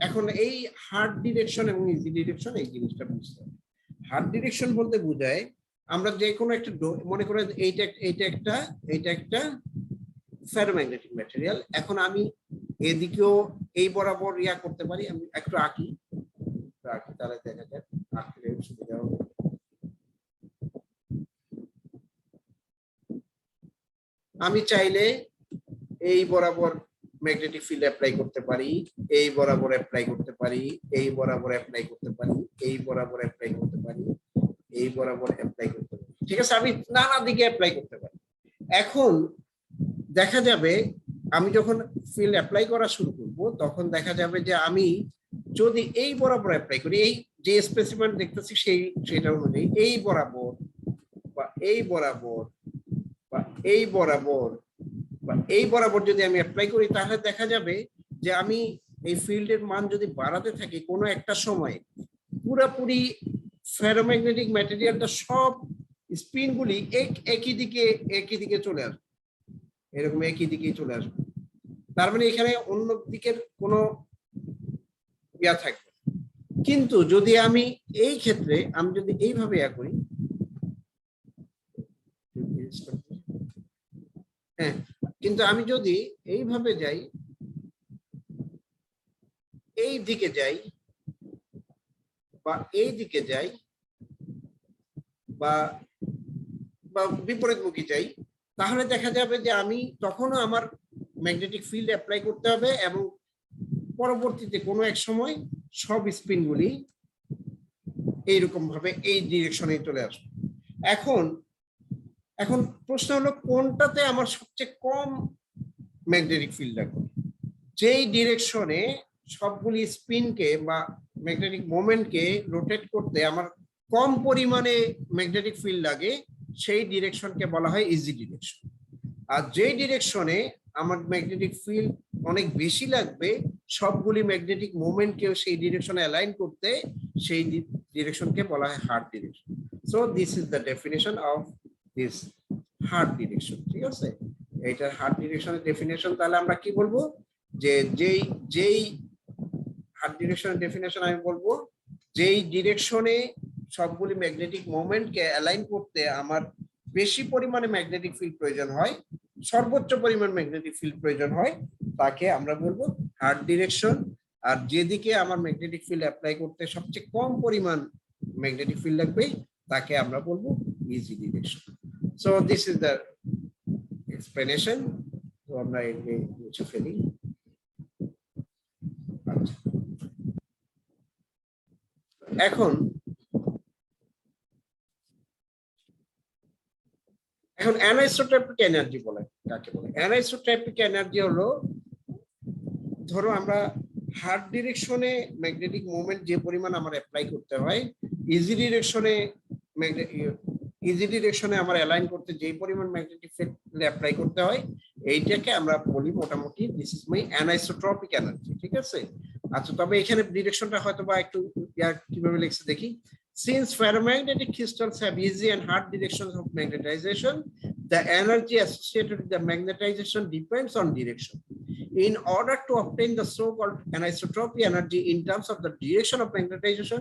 এখন এই হার্ড ডিরেকশন এবং ইজি ডিরেকশন এই জিনিসটা বুঝতে হবে। হার্ড ডিরেকশন বলতে বোঝায় আমরা যে কোনো একটা মনে করে এইটা একটা ফেরোম্যাগনেটিক ম্যাটেরিয়াল, এখন আমি এদিকেও এই বরাবর ইয়া করতে পারি। আমি একটু আঁকি তাহলে দেখা যায় আঁকলে সুবিধা হবে। আমি চাইলে এই বরাবর ম্যাগনেটিক ফিল্ড অ্যাপ্লাই করতে পারি, এই বরাবর অ্যাপ্লাই করতে পারি, এই বরাবর অ্যাপ্লাই করতে পারি, এই বরাবর অ্যাপ্লাই করতে পারি, এই বরাবর অ্যাপ্লাই করতে পারি, ঠিক আছে? আমি নানা দিকে অ্যাপ্লাই করতে পারি। এখন দেখা যাবে আমি যখন ফিল্ড অ্যাপ্লাই করা শুরু করব, তখন দেখা যাবে যে আমি যদি এই বরাবর অ্যাপ্লাই করি, এই যে স্পেসিমেন দেখতেছি সেটা অনুযায়ী এই বরাবর বা এই বরাবর বা এই বরাবর বা এই বরাবর যদি আমি অ্যাপ্লাই করি, তাহলে দেখা যাবে যে আমি এই ফিল্ডের মান যদি বাড়াতে থাকি, কোনো একটা সময় পুরোপুরি ফেরোম্যাগনেটিক ম্যাটেরিয়ালটা সব স্পিনগুলি একই দিকে চলে আসবে, এরকম একই দিকেই চলে আসবে। তার মানে এখানে অন্য দিকের কোনো ইয়া থাকবে। কিন্তু যদি আমি এই ক্ষেত্রে আমি যদি এইভাবে ইয়া করি, হ্যাঁ, কিন্তু আমি যদি এইভাবে যাই, এই দিকে যাই বা এই দিকে যাই বা বিপরীতমুখী যাই, তাহলে দেখা যাবে যে আমি তখনও আমার ম্যাগনেটিক ফিল্ড অ্যাপ্লাই করতে হবে, এবং পরবর্তীতে কোনো এক সময় সব স্পিনগুলি এইরকম ভাবে এই ডিরেকশনে চলে আসবে। এখন প্রশ্ন হলো কোনটাতে আমার সবচেয়ে কম ম্যাগনেটিক ফিল্ড লাগবে। যেই ডিরেকশনে সবগুলি স্পিনকে বা ম্যাগনেটিক মোমেন্টকে রোটেট করতে আমার কম পরিমাণে ম্যাগনেটিক ফিল্ড লাগে, সেই ডিরেকশনকে বলা হয় ইজি ডিরেকশন। আর যেই ডিরেকশনে আমার ম্যাগনেটিক ফিল্ড অনেক বেশি লাগবে, সবগুলি ম্যাগনেটিক মোমেন্টকেও সেই ডিরেকশনে অ্যালাইন করতে, সেই ডিরেকশনকে বলা হয় hard direction. So this is the definition of this hard direction, ঠিক আছে? এইটার হার্ড ডিরেকশনের ডেফিনেশন তাহলে আমরা কি বলবো, যে যেই হার্ড ডিরেকশনের ডেফিনেশন আমি বলবো, যেই ডিরেকশনে সবগুলি ম্যাগনেটিক মোমেন্টকে অ্যালাইন করতে আমার বেশি পরিমাণে ম্যাগনেটিক ফিল্ড প্রয়োজন হয়, সর্বোচ্চ পরিমাণ ম্যাগনেটিক ফিল্ড প্রয়োজন হয়, তাকে আমরা বলবো হার্ড ডিরেকশন। আর যেদিকে আমার ম্যাগনেটিক ফিল্ড অ্যাপ্লাই করতে সবচেয়ে কম পরিমাণ ম্যাগনেটিক ফিল্ড লাগবে, তাকে আমরা বলবো easy direction. So this is the explanation. তো আমরা এটাকে মুছে ফেলি। এখন এখন অ্যানাইসোট্রপিক এনার্জি বলে কাকে বলে? অ্যানাইসোট্রপিক এনার্জি হলো, ধরো আমরা হার্ড ডিরেকশনে ম্যাগনেটিক মোমেন্ট যে পরিমাণ আমার অ্যাপ্লাই করতে হয়, ইজি ডিরেকশনে আমার অ্যালাইন করতে যে পরিমাণ ম্যাগনেটিক ফিল্ড অ্যাপ্লাই করতে হয়, এইটাকে আমরা বলি মোটামুটি দিস ইজ মাই অ্যানাইসোট্রপিক এনার্জি। ঠিক আছে? আচ্ছা, তবে এখানে ডিরেকশনটা হয়তো বা একটু কিভাবে লিখছে দেখি। Since ferromagnetic crystals have easy and hard directions of magnetization, the energy associated with the magnetization depends on direction. In order to obtain the so-called anisotropy energy in terms of the direction of magnetization,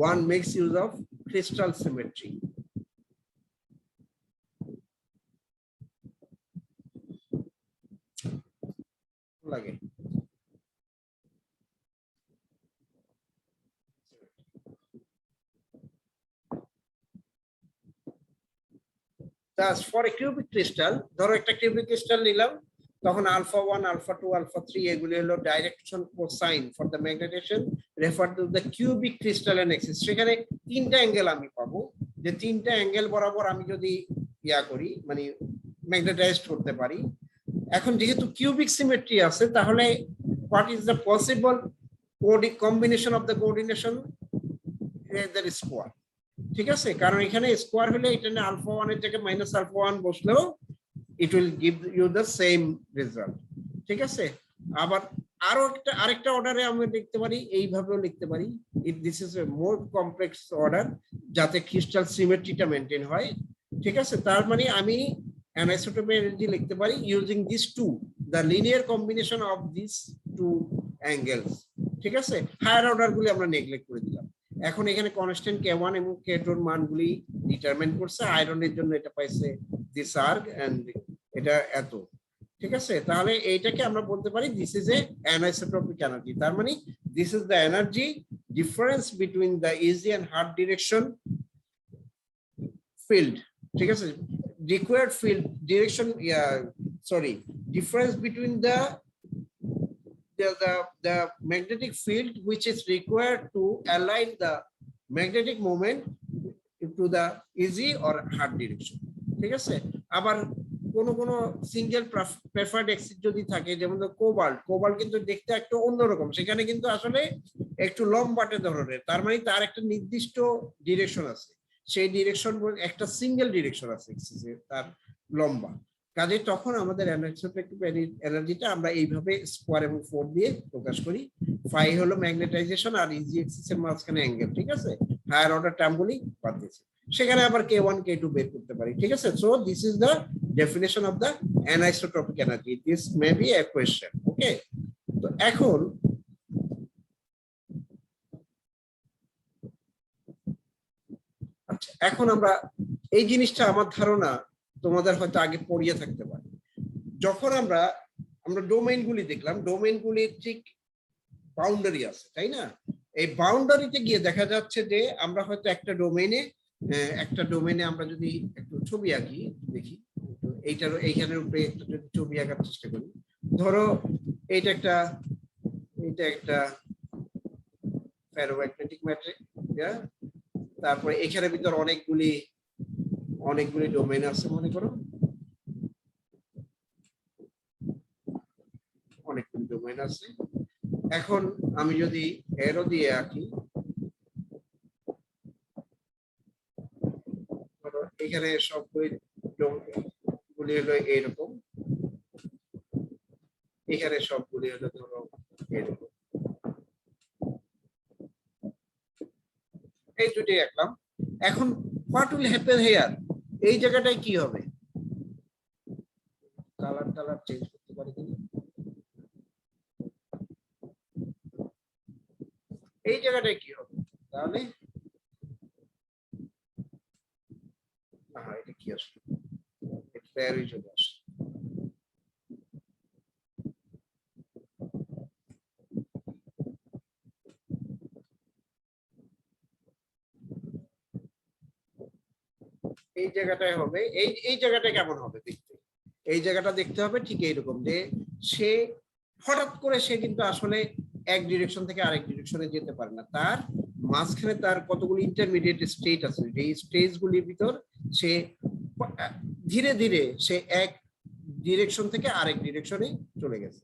one makes use of crystal symmetry. Lage. Thus, for a cubic crystal, ধরো একটা cubic crystal নিলাম, তখন alpha 1, alpha 2, alpha 3 এগুলি হলো direction cosine for the magnetisation refer to the cubic crystalline axis. সেখানে তিনটা অ্যাঙ্গেল আমি পাবো, যে তিনটা অ্যাঙ্গেল বরাবর আমি যদি করি, মানে ম্যাগনেটাইজড করতে পারি। এখন যেহেতু কিউবিক সিমেট্রি আছে, তাহলে what is the possible combination of the coordination? That is square. ঠিক আছে? কারণ এখানে স্কোয়ার হলে এটা আলফা 1 এর জায়গায় মাইনাস আলফা 1 বসলেও it will give you the same result. ঠিক আছে? আবার আরেকটা অর্ডারে আমরা লিখতে পারি, এইভাবেও লিখতে পারি। This is A more complex order, যাতে ক্রিস্টাল সিমেট্রিটা মেনটেন হয়। ঠিক আছে? তার মানে আমি অ্যানাইসোট্রপিক এনার্জি লিখতে পারি using this two, the linear combination of this two angles. ঠিক আছে? হায়ার অর্ডার গুলি আমরা নেগলেক্ট করে দিলাম। এখন এখানে কনস্ট্যান্ট K1 এবং K2 এর মানগুলি ডিটারমাইন করছে। আয়রনের জন্য এটা পাইছে দিস আর্গ এন্ড এটা এত। ঠিক আছে? তাহলে এইটাকে আমরা বলতে পারি this is a anisotropic energy. তার মানে this is the energy difference between the easy and hard direction field. ঠিক আছে? Required field direction, difference between the magnetic field which is required to align the magnetic moment to the easy or hard direction. ঠিক আছে? আবার কোন সিঙ্গেল প্রেফার্ড এক্সিস যদি থাকে, যেমন কোবাল্ট কিন্তু দেখতে একটু অন্যরকম, সেখানে কিন্তু আসলে একটু লম্বাটে ধরনের। তার মানে তার একটা নির্দিষ্ট ডিরেকশন আছে, সেই ডিরেকশন একটা সিঙ্গেল ডিরেকশন আছে এক্সিসে, তার লম্বা। কাজে তখন আমাদের অ্যানাইসোট্রপিক এনার্জিটা আমরা এইভাবে স্কোয়ার এবং 4 দিয়ে প্রকাশ করি। ফাই হলো ম্যাগনেটাইজেশন আর ইজি এক্সিসের মাঝখানে অ্যাঙ্গেল। ঠিক আছে? হায়ার অর্ডার টার্মগুলি বাদ দিয়েছে, সেখানে আবার K1 K2 বের করতে পারি। ঠিক আছে? So this is the definition of the anisotropic energy. This may be a question. Okay? তো এখন আমরা এই জিনিসটা, আমার ধারণা তোমাদের হয়তো আগে পড়িয়ে থাকতে পারে। যখন আমরা ডোমেইনগুলি দেখলাম, ডোমেইনগুলির ঠিক বাউন্ডারি আছে, তাই না? এই বাউন্ডারিতে গিয়ে দেখা যাচ্ছে যে আমরা হয়তো একটা ডোমেইনে আমরা যদি একটু ছবি আঁকি, দেখি এইখানের উপরে একটা যদি ছবি আঁকার চেষ্টা করি। ধরো এটা একটা ফেরোম্যাগনেটিক ম্যাট্রিক্স, তারপরে এখানে ভিতর অনেকগুলি ডোমেইন আছে, মনে করো অনেকগুলি ডোমেইন আছে। এখন আমি যদি অ্যারো দিয়ে আঁকি, এখানে সবগুলি হলো এইরকম, এখানে সবগুলি হলো ধরো এরকম, এই দুটি আঁকলাম। এখন হোয়াট উইল হ্যাপেন হিয়ার? এই জায়গাটায় কি হবে? কালার চেঞ্জ করতে পারি কিনা? এই জায়গাটায় কি হবে তাহলে? এটা কি আসলে? এটা চলে আসে। এই জায়গাটায় হবে, এই জায়গাটা কেমন হবে দেখতে? এই জায়গাটা দেখতে হবে ঠিক এইরকম, যে সে হঠাৎ করে সে কিন্তু আসলে এক ডিরেকশন থেকে আরেক ডিরেকশনে যেতে পারে না। তার মাঝখানে তার কতগুলো ইন্টারমিডিয়েট স্টেট আছে, যে স্টেজগুলির ভিতর সে ধীরে ধীরে সে এক ডিরেকশন থেকে আরেক ডিরেকশনে চলে গেছে।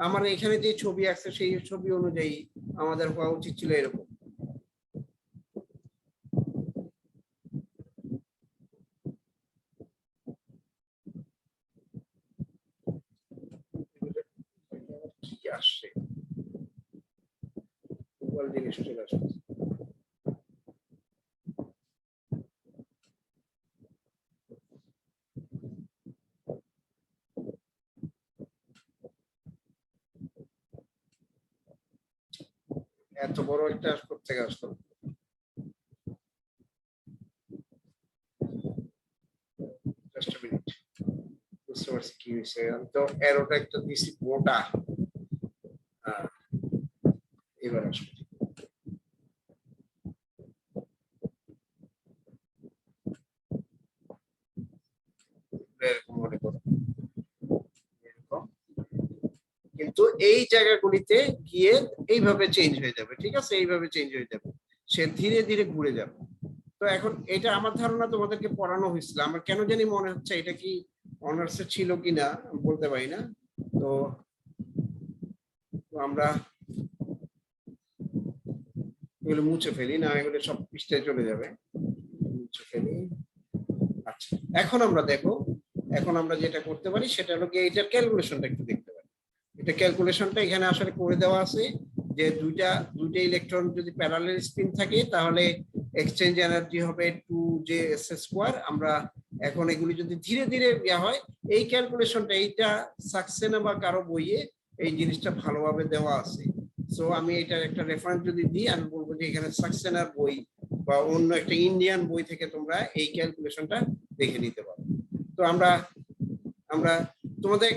আমার এখানে যে ছবি আছে সেই ছবি অনুযায়ী আমাদের হওয়া উচিত ছিল এরকম। কি আসছে জিনিস চলে আসছে। এত বড় একটা করতে আসলো। জাস্ট মিনিট, বুঝতে পারছি কি হয়েছে। তো এরোটা একটা দিছি মোটা। এবার আসবে এরকম মনে করো, এরকম। কিন্তু এই জায়গাগুলিতে গিয়ে এইভাবে চেঞ্জ হয়ে যাবে, ঠিক আছে, এইভাবে চেঞ্জ হয়ে যাবে, সে ধীরে ধীরে ঘুরে যাবে। তো এখন এটা আমার ধারণা তোমাদেরকে পড়ানো হয়েছিল, আমার কেন জানি মনে হচ্ছে এটা কি অনার্সে ছিল কিনা বলতে পারি না। তো আমরা এগুলো মুছে ফেলি, না এগুলো সব পৃষ্ঠায় চলে যাবে, মুছে ফেলি। আচ্ছা, এখন আমরা দেখো, এখন আমরা যেটা করতে পারি সেটা হলো কি এইটার ক্যালকুলেশনটা একটু দেখতে পারি। এটা ক্যালকুলেশনটা এখানে আসলে করে দেওয়া আছে যে দুইটা ইলেকট্রন যদি প্যারালাল স্পিন থাকে তাহলে এক্সচেঞ্জ এনার্জি হবে 2Js²। আমরা এখন এগুলি যদি ধীরে ধীরে ইয়া হয়, এই ক্যালকুলেশনটা এইটা সাকসেনা বা কারো বইয়ে এই জিনিসটা ভালোভাবে দেওয়া আছে। সো আমি এটার একটা রেফারেন্স যদি দিই, আমি বলবো যে এখানে সাকসেনার বই বা অন্য একটা ইন্ডিয়ান বই থেকে তোমরা এই ক্যালকুলেশনটা দেখে নিতে পারো। তো আমরা আমরা তোমাদের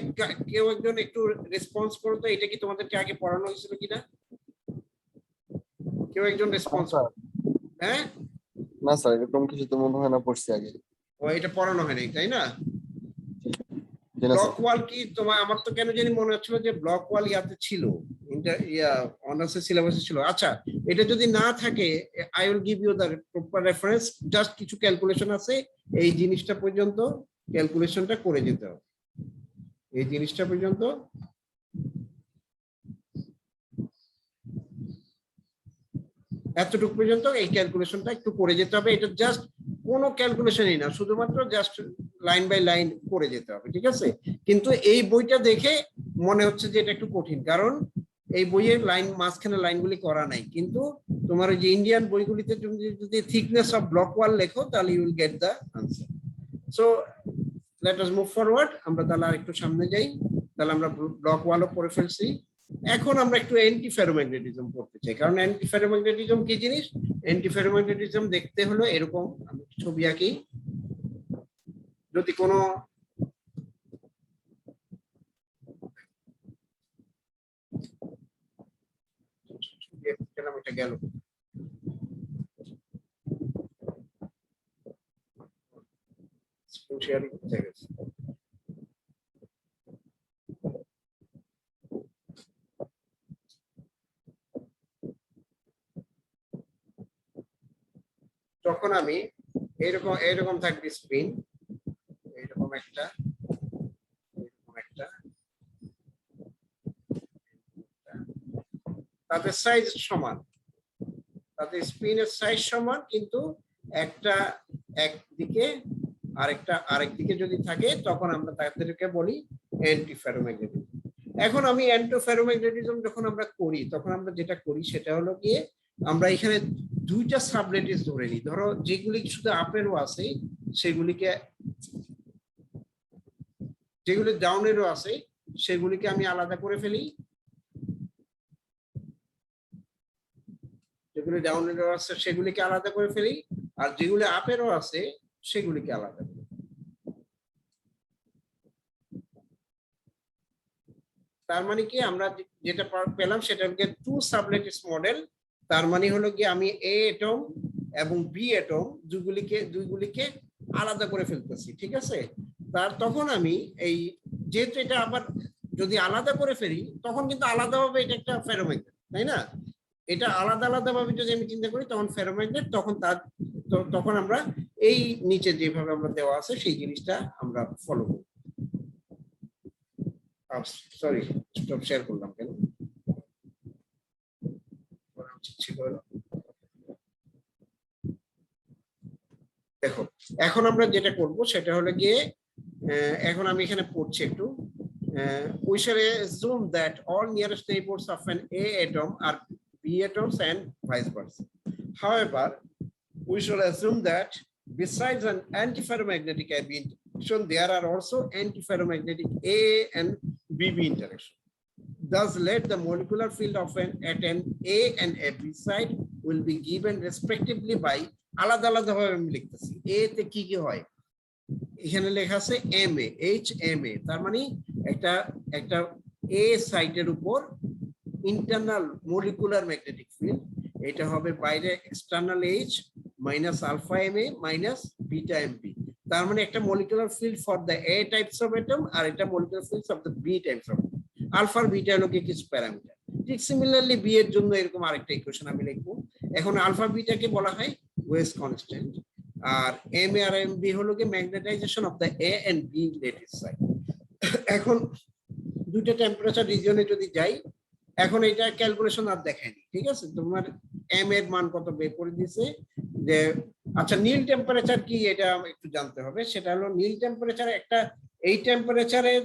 কেউ একজন একটু রেসপন্স করো তো, এটা কি তোমাদেরকে আগে পড়ানো হয়েছিল কিনা? কেউ একজন রেসপন্স করো। হ্যাঁ, না স্যার, এরকম কিছু তো মনে হয় না পড়ছি আগে। ও এটা পড়ানো হয় নাই, তাই না? জি না স্যার। ব্লক ওয়াল কি তোমার, আমার তো কেন জানি মনে হচ্ছিল যে ব্লক ওয়াল ইয়াতে ছিল, অনার্সের সিলেবাসে ছিল। আচ্ছা, এটা যদি না থাকে I will give you the proper reference, just কিছু ক্যালকুলেশন আছে, এই জিনিসটা পর্যন্ত ক্যালকুলেশনটা করে যেতে হবে, এই জিনিসটা পর্যন্ত এতটুকু পর্যন্ত এই ক্যালকুলেশনটা একটু করে যেতে হবে। এটা জাস্ট কোনো ক্যালকুলেশনই না, শুধুমাত্র জাস্ট লাইন বাই লাইন করে যেতে হবে, ঠিক আছে? কিন্তু এই বইটা দেখে মনে হচ্ছে যে এটা একটু কঠিন, কারণ এই বইয়ের লাইন মাঝখানে লাইনগুলি করা নাই। কিন্তু তোমার ওই যে ইন্ডিয়ান বইগুলিতে তুমি যদি থিকনেস অফ ব্লক ওয়াল লেখো তাহলে you will get the answer. So let us move forward, আমরা তাহলে আরেকটু সামনে যাই। তাহলে আমরা ব্লক ওয়ালও পড়ে ফেলছি। এখন আমরা একটু অ্যান্টি ফেরোম্যাগনেটিজম পড়তে চাই, কারণ অ্যান্টি ফেরোম্যাগনেটিজম কি জিনিস? অ্যান্টি ফেরোম্যাগনেটিজম দেখতে হলো এরকম, আমি ছবি আঁকি। যদি কোনো এটা গেল, শেয়ারিং হয়ে গেছে। তখন আমি এরকম থাকবে স্পিন, এরকম একটা, তাদের সাইজ সমান, তাদের স্পিনের সাইজ সমান, কিন্তু একটা একদিকে আরেকটা আরেক দিকে যদি থাকে তখন আমরা তাদেরকে বলি অ্যান্টি ফেরোম্যাগনেটিজম। এখন আমি অ্যান্টি ফেরোম্যাগনেটিজম যখন আমরা করি তখন আমরা যেটা করি সেটা হলো গিয়ে আমরা এখানে দুইটা সাবলেটিস ধরে নিই। ধরো যেগুলি শুধু আপেরও আছে সেগুলিকে, যেগুলি ডাউনেরও আছে সেগুলিকে আমি আলাদা করে ফেলি, যেগুলি ডাউনেরও আছে সেগুলিকে আলাদা করে ফেলি, আর যেগুলি আপেরও আছে সেগুলিকে আলাদা করি। তার মানে কি আমরা যেটা পেলাম সেটা হচ্ছে টু সাবলেটিস মডেল। তার মানে হলো কি আমি এ এটম এবং বি এটম দুইগুলিকে আলাদা করে ফেলতেছি, ঠিক আছে? তখন আমি এই যেহেতু এটা আবার যদি আলাদা করে ফেলি তখন কিন্তু আলাদাভাবে এটা একটা ফেরোম্যাগনেট, তাই না? এটা আলাদা আলাদা ভাবে যদি আমি চিন্তা করি তখন ফেরোম্যাগনেট, তখন তার তখন আমরা এই নিচে যেভাবে আমরা দেওয়া আছে সেই জিনিসটা আমরা ফলো করব। সরি, স্টপ শেয়ার করলাম কেন, ছিল হলো। দেখো এখন আমরা যেটা করব সেটা হলো গিয়ে এখন আমি এখানে পড়ছি একটু। We shall assume that all nearest neighbors of an A atom are B atoms and vice versa. However, we shall assume that besides an antiferromagnetic AB interaction, there are also antiferromagnetic A and BB interaction. Thus, let the molecular field of at an A and a B side will be given respectively by আলাদা আলাদা ভাবে আমি লিখতেছি। A তে কি কি হয়, এখানে লেখা আছে MA, HMA, তার মানে একটা একটা A সাইটের উপর ইন্টারনাল মলিকুলার ম্যাগনেটিক ফিল্ড, এটা হবে বাইরে external H minus alpha MA minus beta MP, তার মানে একটা molecular field for the A types of atom আর এটা molecular field of the B types of alpha আর বিটা হলো কিছু প্যারামিটার। ঠিক সিমিলারলি বি এর জন্য এরকম আরেকটা ইকুয়েশন আমি লিখবো। এখন আলফা বিটাকে বলা হয় ওয়েভ কনস্ট্যান্ট, আর এম এ আর এম বি হলো কি magnetization of the A and B lattice side. এখন দুইটা টেম্পারেচার রিজিয়নে যদি যাই, এখন এটা ক্যালকুলেশন আর দেখায়নি, ঠিক আছে, তোমার এম এর মান কত বের করে দিছে যে আচ্ছা নীল টেম্পারেচার কি এটা একটু জানতে হবে। সেটা হলো নীল টেম্পারেচার একটা, এই টেম্পারেচারের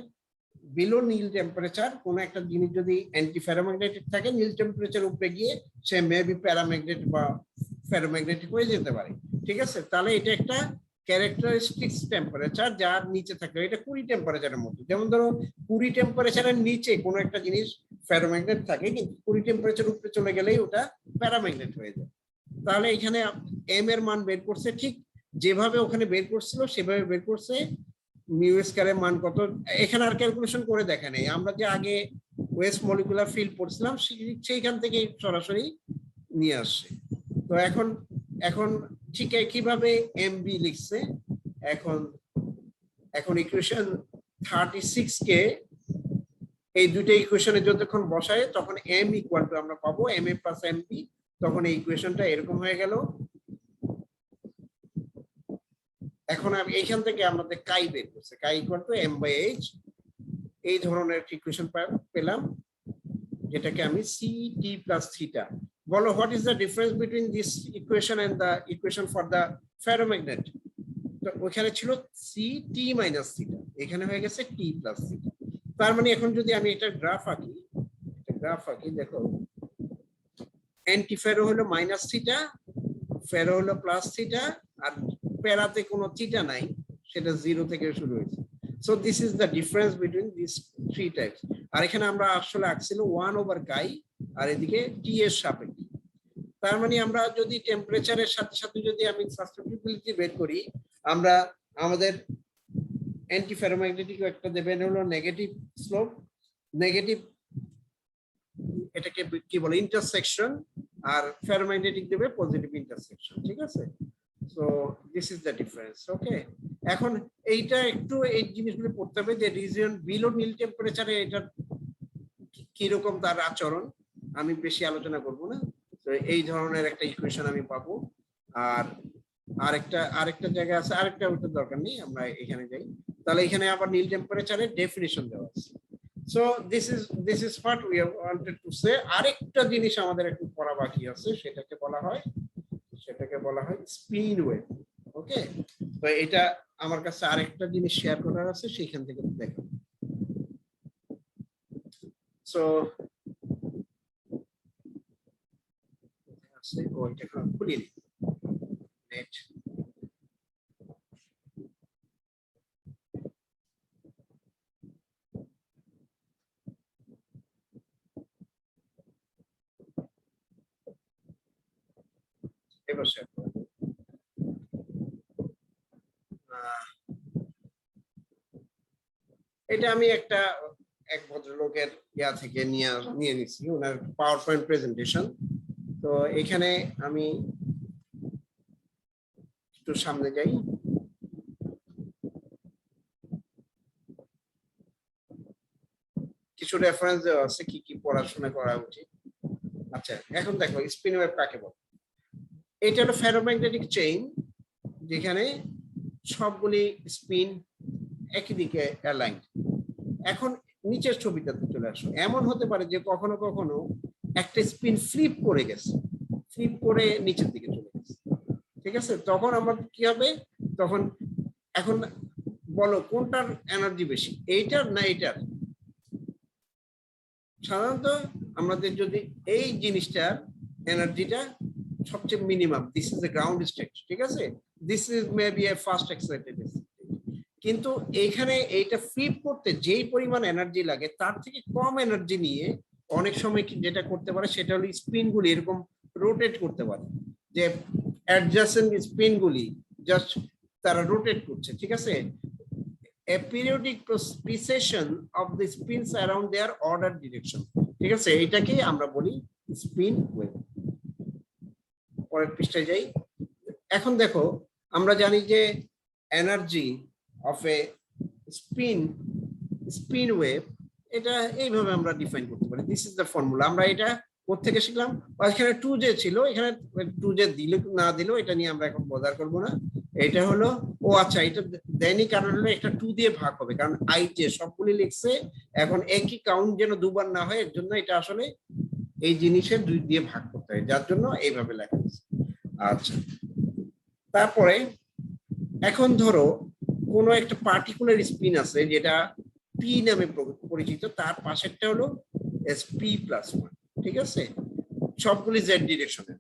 বিলো নীল টেম্পারেচার কোন একটা জিনিস যদি অ্যান্টি ফেরোম্যাগনেটিক থাকে, নীল টেম্পারেচার উপরে গিয়ে সে মেবি প্যারাম্যাগনেটিক বা ফেরোম্যাগনেটিক হয়ে যেতে পারে, ঠিক আছে। তাহলে এটা একটা ক্যারেক্টারিস্টিক্স টেম্পারেচার, যার নিচে থাকলে এটা 20 টেম্পারেচারের মধ্যে, যেমন ধরো 20 টেম্পারেচারের নিচে কোনো একটা জিনিস ফেরোম্যাগনেট থাকে, কিন্তু 20 টেম্পারেচার উপরে চলে গেলেই ওটা প্যারাম্যাগনেট হয়ে যায়। তাহলে এখানে এম এর মান বের করছে, ঠিক যেভাবে ওখানে বের করছিল সেভাবে বের করছে। মিউ স্কয়ারের মান কত, এখানে আর ক্যালকুলেশন করে দেখা নেই, আমরা যে আগে ওয়েস্ট মলিকুলার ফিল্ড পড়ছিলাম সেইখান থেকে সরাসরি নিয়ে আসছে। তো এখন এখন ঠিক কিভাবে এমবি লিখছে, এখন এখন ইকুয়েশন 36 কে এই দুটো ইকুয়েশনে যতক্ষণ বসায় তখন এম ইকুয়াল টু আমরা পাবো M A plus M B, তখন এই ইকুয়েশনটা এরকম হয়ে গেল। এখন আমি এইখান থেকে আমাদের কাই বের করছে, chi equal to M by H, এই ধরনের ইকুয়েশন পেলাম, যেটাকে আমি সি টি প্লাস থিটা বলো। What is the difference between this equation and the equation for the ferromagnet? তো ওখানে ছিল সি টি মাইনাস থিটা, এখানে হয়ে গেছে টি প্লাস থিটা। তার মানে এখন যদি আমি এটা গ্রাফ আঁকি, দেখো অ্যান্টিফেরো হলো মাইনাস থিটা, ফেরো হলো প্লাস থিটা, আর প্যারাতে কোনো থিটা নাই, সেটা 0 থেকে শুরু হয়েছে। So this is the difference between this three types. আর এখানে আমরা আসলে আঁকছিল 1/কাই, আর এদিকে টি এর সাপেক্ষে। তার মানে আমরা যদি টেম্পারেচারের সাথে সাথে যদি আমি সাসেপ্টিবিলিটি বের করি, আমরা আমাদের অ্যান্টি ফেরোম্যাগনেটিক একটা দেবেন হলো নেগেটিভ স্লোপ, নেগেটিভ, এটাকে কি বলে ইন্টারসেকশন, আর ফেরোম্যাগনেটিক দেবে পজিটিভ ইন্টারসেকশন, ঠিক আছে। So this is the difference, okay. এখন এইটা একটু এই জিনিসগুলো পড়তে হবে যে রিজিয়ন বিলো নীল টেম্পারেচারে এটা কিরকম তার আচরণ, আমি বেশি আলোচনা করব না। তো এই ধরনের একটা ইকুয়েশন আমি পাবো। আর আরেকটা জায়গা আছে, আরেকটা ওটার দরকার নেই, আমরা এখানে যাই। তাহলে এখানে আবার নীল টেম্পারেচারের ডেফিনিশন দেওয়া আছে। So this is what we have wanted to say. আরেকটা জিনিস আমাদের একটু পড়া বাকি আছে, সেটাকে বলা হয় স্পিন ওয়েভ, ওকে। তো এটা আমার কাছে আরেকটা জিনিস শেয়ার করার আছে, সেখান থেকে দেখো। সো ওইটা খুলি নেট। এবার শেয়ার করো। এটা আমি এক ভদ্রলোকের ইয়া থেকে নিয়ে নিচ্ছি, ওনার পাওয়ার পয়েন্ট প্রেজেন্টেশন। তো এখানে আমি একটু সামনে যাই। কিছু রেফারেন্স দেওয়া আছে কি কি পড়াশোনা করা উচিত। আচ্ছা এখন দেখো স্পিন ওয়েভ কাকে বলে। এটা হলো ফেরোম্যাগনেটিক চেইন যেখানে সবগুলি স্পিন একই দিকে অ্যালাইন। এখন নিচের ছবিটাতে চলে আসো। এমন হতে পারে যে কখনো কখনো একটা স্পিন ফ্লিপ করে গেছে, ফ্লিপ করে নিচের দিকে চলে গেছে, ঠিক আছে? তখন আমাদের কি হবে, তখন এখন বলো কোনটার এনার্জি বেশি, এইটার না এইটার? সাধারণত আমাদের যদি এই জিনিসটার এনার্জিটা সবচেয়ে minimum, this is A ground state, ঠিক আছে, this is maybe A first excited. কিন্তু এইখানে এইটা ফ্লিপ করতে যেই পরিমাণ এনার্জি লাগে তার থেকে কম এনার্জি নিয়ে অনেক সময় যেটা করতে পারে সেটা হলো স্পিনগুলি এরকম রোটেট করতে পারে, যে অ্যাডজাসেন্ট স্পিনগুলি জাস্ট তারা রোটেট করছে, ঠিক আছে, a periodic precession of the spins around their ordered direction, ঠিক আছে, এইটাকেই আমরা বলি স্পিন ওয়েভ। পরের পৃষ্ঠায় যাই। এখন দেখো আমরা জানি যে energy of A spin wave, এটা এইভাবে আমরা ডিফাইন করতে পারি। This is the formula. আমরা এটা কোত্থেকে শিখলাম? এখানে 2J ছিল, এখানে 2J দিলে না দিলেও এটা নিয়ে আমরা এখন বদার করব না। এটা হলো, ও আচ্ছা, এটা দেয়নি কারণ হলো একটা 2 দিয়ে ভাগ হবে, কারণ IJ সবগুলি লিখছে, এখন একই কাউন্ট যেন দুবার না হয় এর জন্য এটা আসলে এই জিনিসের 2 দিয়ে ভাগ করতে হয়, যার জন্য এইভাবে লেখা হয়েছে। আচ্ছা, তারপরে এখন ধরো কোন একটা পার্টিকুলার স্পিন আছে যেটা P নামে পরিচিত, তার পাশেরটা হলো SP+1, ঠিক আছে, সবগুলি Z ডিরেকশনে।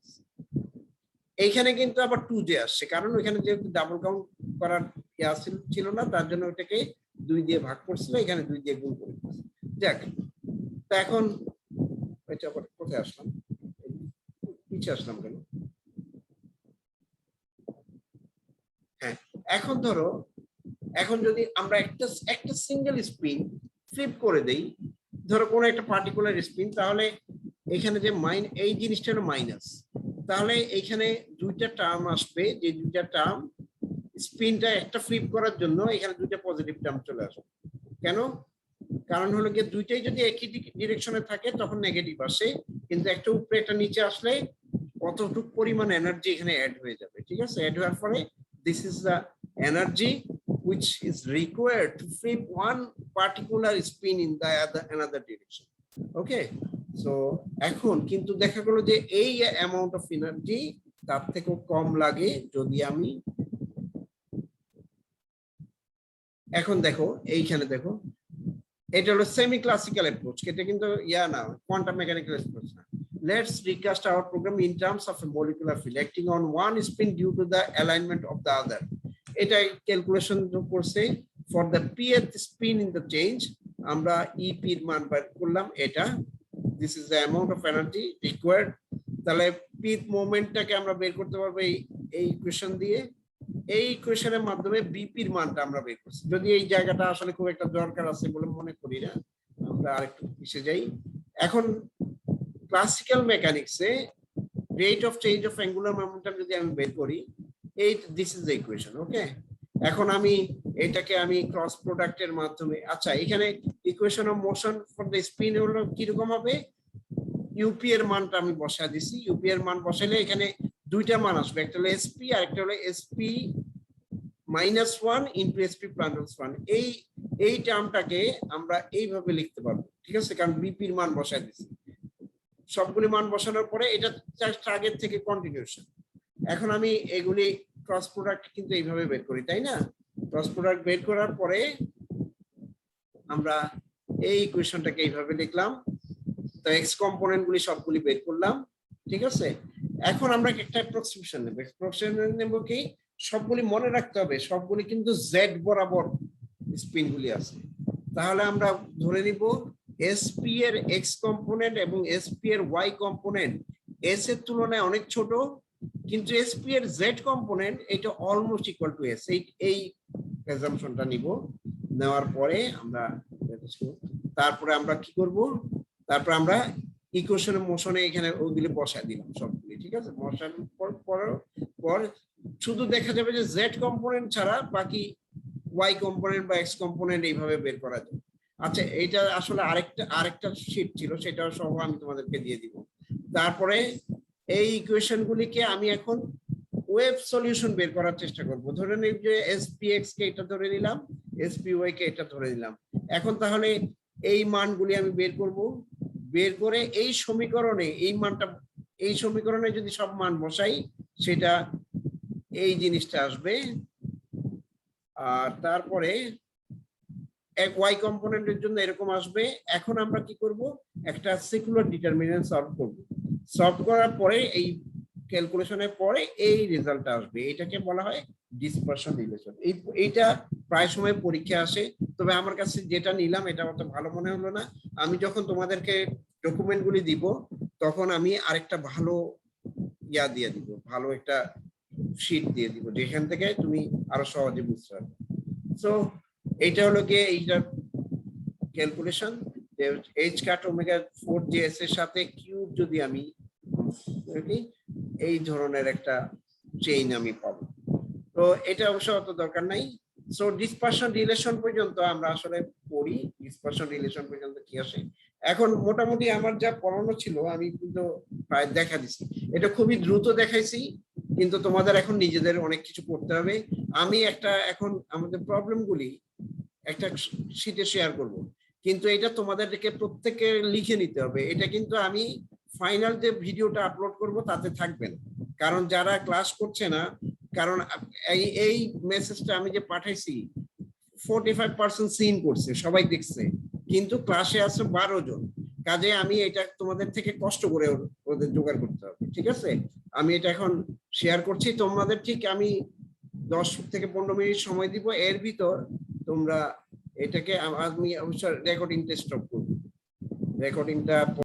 এইখানে কিন্তু আবার 2J আসছে, কারণ ওইখানে যেহেতু ডাবল কাউন্ট করার ছিল না, তার জন্য ওইটাকে 2 দিয়ে ভাগ করছিল, এখানে 2 দিয়ে গুণ করে দিয়েছে। যাক, তো এখন এটা আবার কোথায় আসলাম, পিছিয়ে আসলাম কেন? হ্যাঁ, এখন ধরো, এখন যদি আমরা একটা সিঙ্গেল স্পিন ফ্লিপ করে দেই, ধরো কোনো একটা পার্টিকুলার স্পিন, তাহলে এখানে যে এই জিনিসটা হলো মাইনাস, তাহলে এখানে 2টা টার্ম আসবে, যে 2টা টার্ম স্পিনটা একটা ফ্লিপ করার জন্য এখানে 2টা পজিটিভ টার্ম চলে আসবে। কেন? কারণ হলো গিয়ে 2টাই যদি একই ডিরেকশনে থাকে তখন নেগেটিভ আসে, কিন্তু একটা উপরে একটা নিচে আসলে কতটুকু পরিমাণ এনার্জি এখানে অ্যাড হয়ে যাবে, ঠিক আছে? অ্যাড হওয়ার পরে this is the energy which is required to flip one particular spin in the another direction. Okay, so এখন কিন্তু দেখা গেল যে এই অ্যামাউন্ট অফ এনার্জি তার থেকেও কম লাগে যদি আমি, এখন দেখো এইখানে দেখো, এটা হলো সেমি ক্লাসিক্যাল অ্যাপ্রোচ, এটা কিন্তু না কোয়ান্টাম মেকানিক্যাল অ্যাপ্রোচ না। Let's recast our program in terms of a molecular field acting on one spin due to the alignment of the other. এটা ক্যালকুলেশন করছে for the pth spin in the change, আমরা EP এর মান বের করলাম, এটা this is the amount of energy required. তাহলে pth মোমেন্টটাকে আমরা বের করতে পারবো এই ইকুয়েশন দিয়ে, এই ইকুয়েশনের মাধ্যমে বিপির মানটা আমরা বের করছি। যদি এই জায়গাটা আসলে খুব একটা দরকার আছে বলে মনে করি না, আমরা আরেকটু পিছিয়ে যাই। এখন ক্লাসিক্যাল মেকানিক্সে rate of change of angular momentum যদি আমি বের করি, this is the equation. Okay, এখন আমি এটাকে আমি ক্রস প্রোডাক্টের মাধ্যমে, আচ্ছা এখানে equation of motion for the spin হলো কিরকম হবে, ইউপি এর মানটা আমি বসা দিছি, ইউপি এর মান বসাইলে এখানে 2টা মান আসবে, একটা হলো SP আর একটা হলো SP-1 ইনটু SP+1। এই টার্মটাকে আমরা এইভাবে লিখতে পারবো, ঠিক আছে, কারণ বিপি এর মান বসাই দিছি। সবগুলি মান বসানোর পরে এটা জাস্ট আগের থেকে কন্টিনিউশন। এখন আমি এগুলি ক্রস প্রোডাক্ট কিন্তু এইভাবে বের করি, তাই না? ক্রস প্রোডাক্ট বের করার পরে আমরা এই ইকুয়েশনটাকে এইভাবে লিখলাম, তো এক্স কম্পোনেন্ট গুলি সবগুলি বের করলাম, ঠিক আছে। এখন আমরা একটা অ্যাপ্রক্সিমেশন নেব। অ্যাপ্রক্সিমেশন নেব কি, সবগুলি মনে রাখতে হবে সবগুলি কিন্তু জেড বরাবর স্পিন গুলি আছে। তাহলে আমরা ধরে নিব এসপি এর এক্স কম্পোনেন্ট এবং এসপি এর ওয়াই কম্পোনেন্ট এস এর তুলনায় অনেক ছোট, কিন্তু এসপি এর জেড কম্পোনেন্ট এটা অলমোস্ট ইকুয়াল টু এস। এই অ্যাজাম্পশনটা নিব, নেওয়ার পরে আমরা তারপরে আমরা কি করব, তারপর আমরা ইকুয়েশনে মোশনে এখানে ওগুলি বসায় দিলাম সবগুলি, ঠিক আছে। বসানোর পর শুধু দেখা যাবে যে জেড কম্পোনেন্ট ছাড়া বাকি ওয়াই কম্পোনেন্ট বা এক্স কম্পোনেন্ট এইভাবে বের করা যায়। আচ্ছা, এটা আসলে আরেকটা শীট ছিল, সেটাও সহ আমি তোমাদেরকে দিয়ে দিব। তারপরে এই ইকুয়েশন গুলিকে আমি এখন ওয়েভ সলিউশন বের করার চেষ্টা করব। ধরে নিই যে এসপিএক্স কে এটা ধরে নিলাম, এসপিওয়াই কে এটা ধরে নিলাম। এখন তাহলে এই মানগুলি আমি বের করব, বের করে এই সমীকরণে এই মানটা, এই সমীকরণে যদি সব মান বসাই সেটা এই জিনিসটা আসবে। আর তারপরে এক ওয়াই কম্পোনেন্টের জন্য এরকম আসবে। এখন আমরা কি করব, একটা সিকুলার ডিটারমিনেন্ট সলভ করব। সলভ করার পরে এই ক্যালকুলেশনের পরে এই রেজাল্টটা আসবে, এটাকে বলা হয় ডিসপারশন রিলেশন। এইটা প্রায় সময় পরীক্ষা আসে, তবে আমার কাছে যেটা নিলাম এটা অত ভালো মনে হলো না। আমি যখন তোমাদেরকে ডকুমেন্টগুলি দিব তখন আমি আরেকটা ভালো ইয়া দিয়ে দিব, ভালো একটা শীট দিয়ে দিব, যেখান থেকে তুমি আরো সহজে বুঝতে পারবে। সো এইটা হলো গিয়ে এইটা ক্যালকুলেশন, এইচ কাট ওমেগা 4 জেএস এর সাথে কিউব যদি আমি এই ধরনের একটা চেইন আমি পাবো। তো এটা অবশ্য অত দরকার নাই। সো ডিসপারশন রিলেশন পর্যন্ত আমরা আসলে পড়ি, ডিসপারশন রিলেশন পর্যন্ত কি আসে। এখন মোটামুটি আমার যা পড়ানো ছিল আমি কিন্তু প্রায় দেখা দিছি, এটা খুবই দ্রুত দেখাইছি, কিন্তু তোমাদের এখন নিজেদের অনেক কিছু করতে হবে। আমি একটা এখন আমাদের প্রবলেমগুলি একটা শীটে শেয়ার করব, কিন্তু এটা তোমাদেরকে প্রত্যেককে লিখে নিতে হবে। এটা কিন্তু আমি ফাইনাল যে ভিডিওটা আপলোড করব তাতে থাকবে না, কারণ যারা ক্লাস করছে না, কারণ এই মেসেজটা আমি যে পাঠাইছি 45% সিন করছে, সবাই দেখছে, কিন্তু ক্লাসে আছে 12 জন। কাজে আমি এটা তোমাদের থেকে কষ্ট করে ওদের জোগাড় করতে হবে, ঠিক আছে? আমি এটা এখন শেয়ার করছি তোমাদের, ঠিক আমি 10 থেকে 15 মিনিট সময় দিব, এর ভিতর তোমরা এটাকে আমি অবশ্য রেকর্ডিংটা স্টপ করব, রেকর্ডিংটা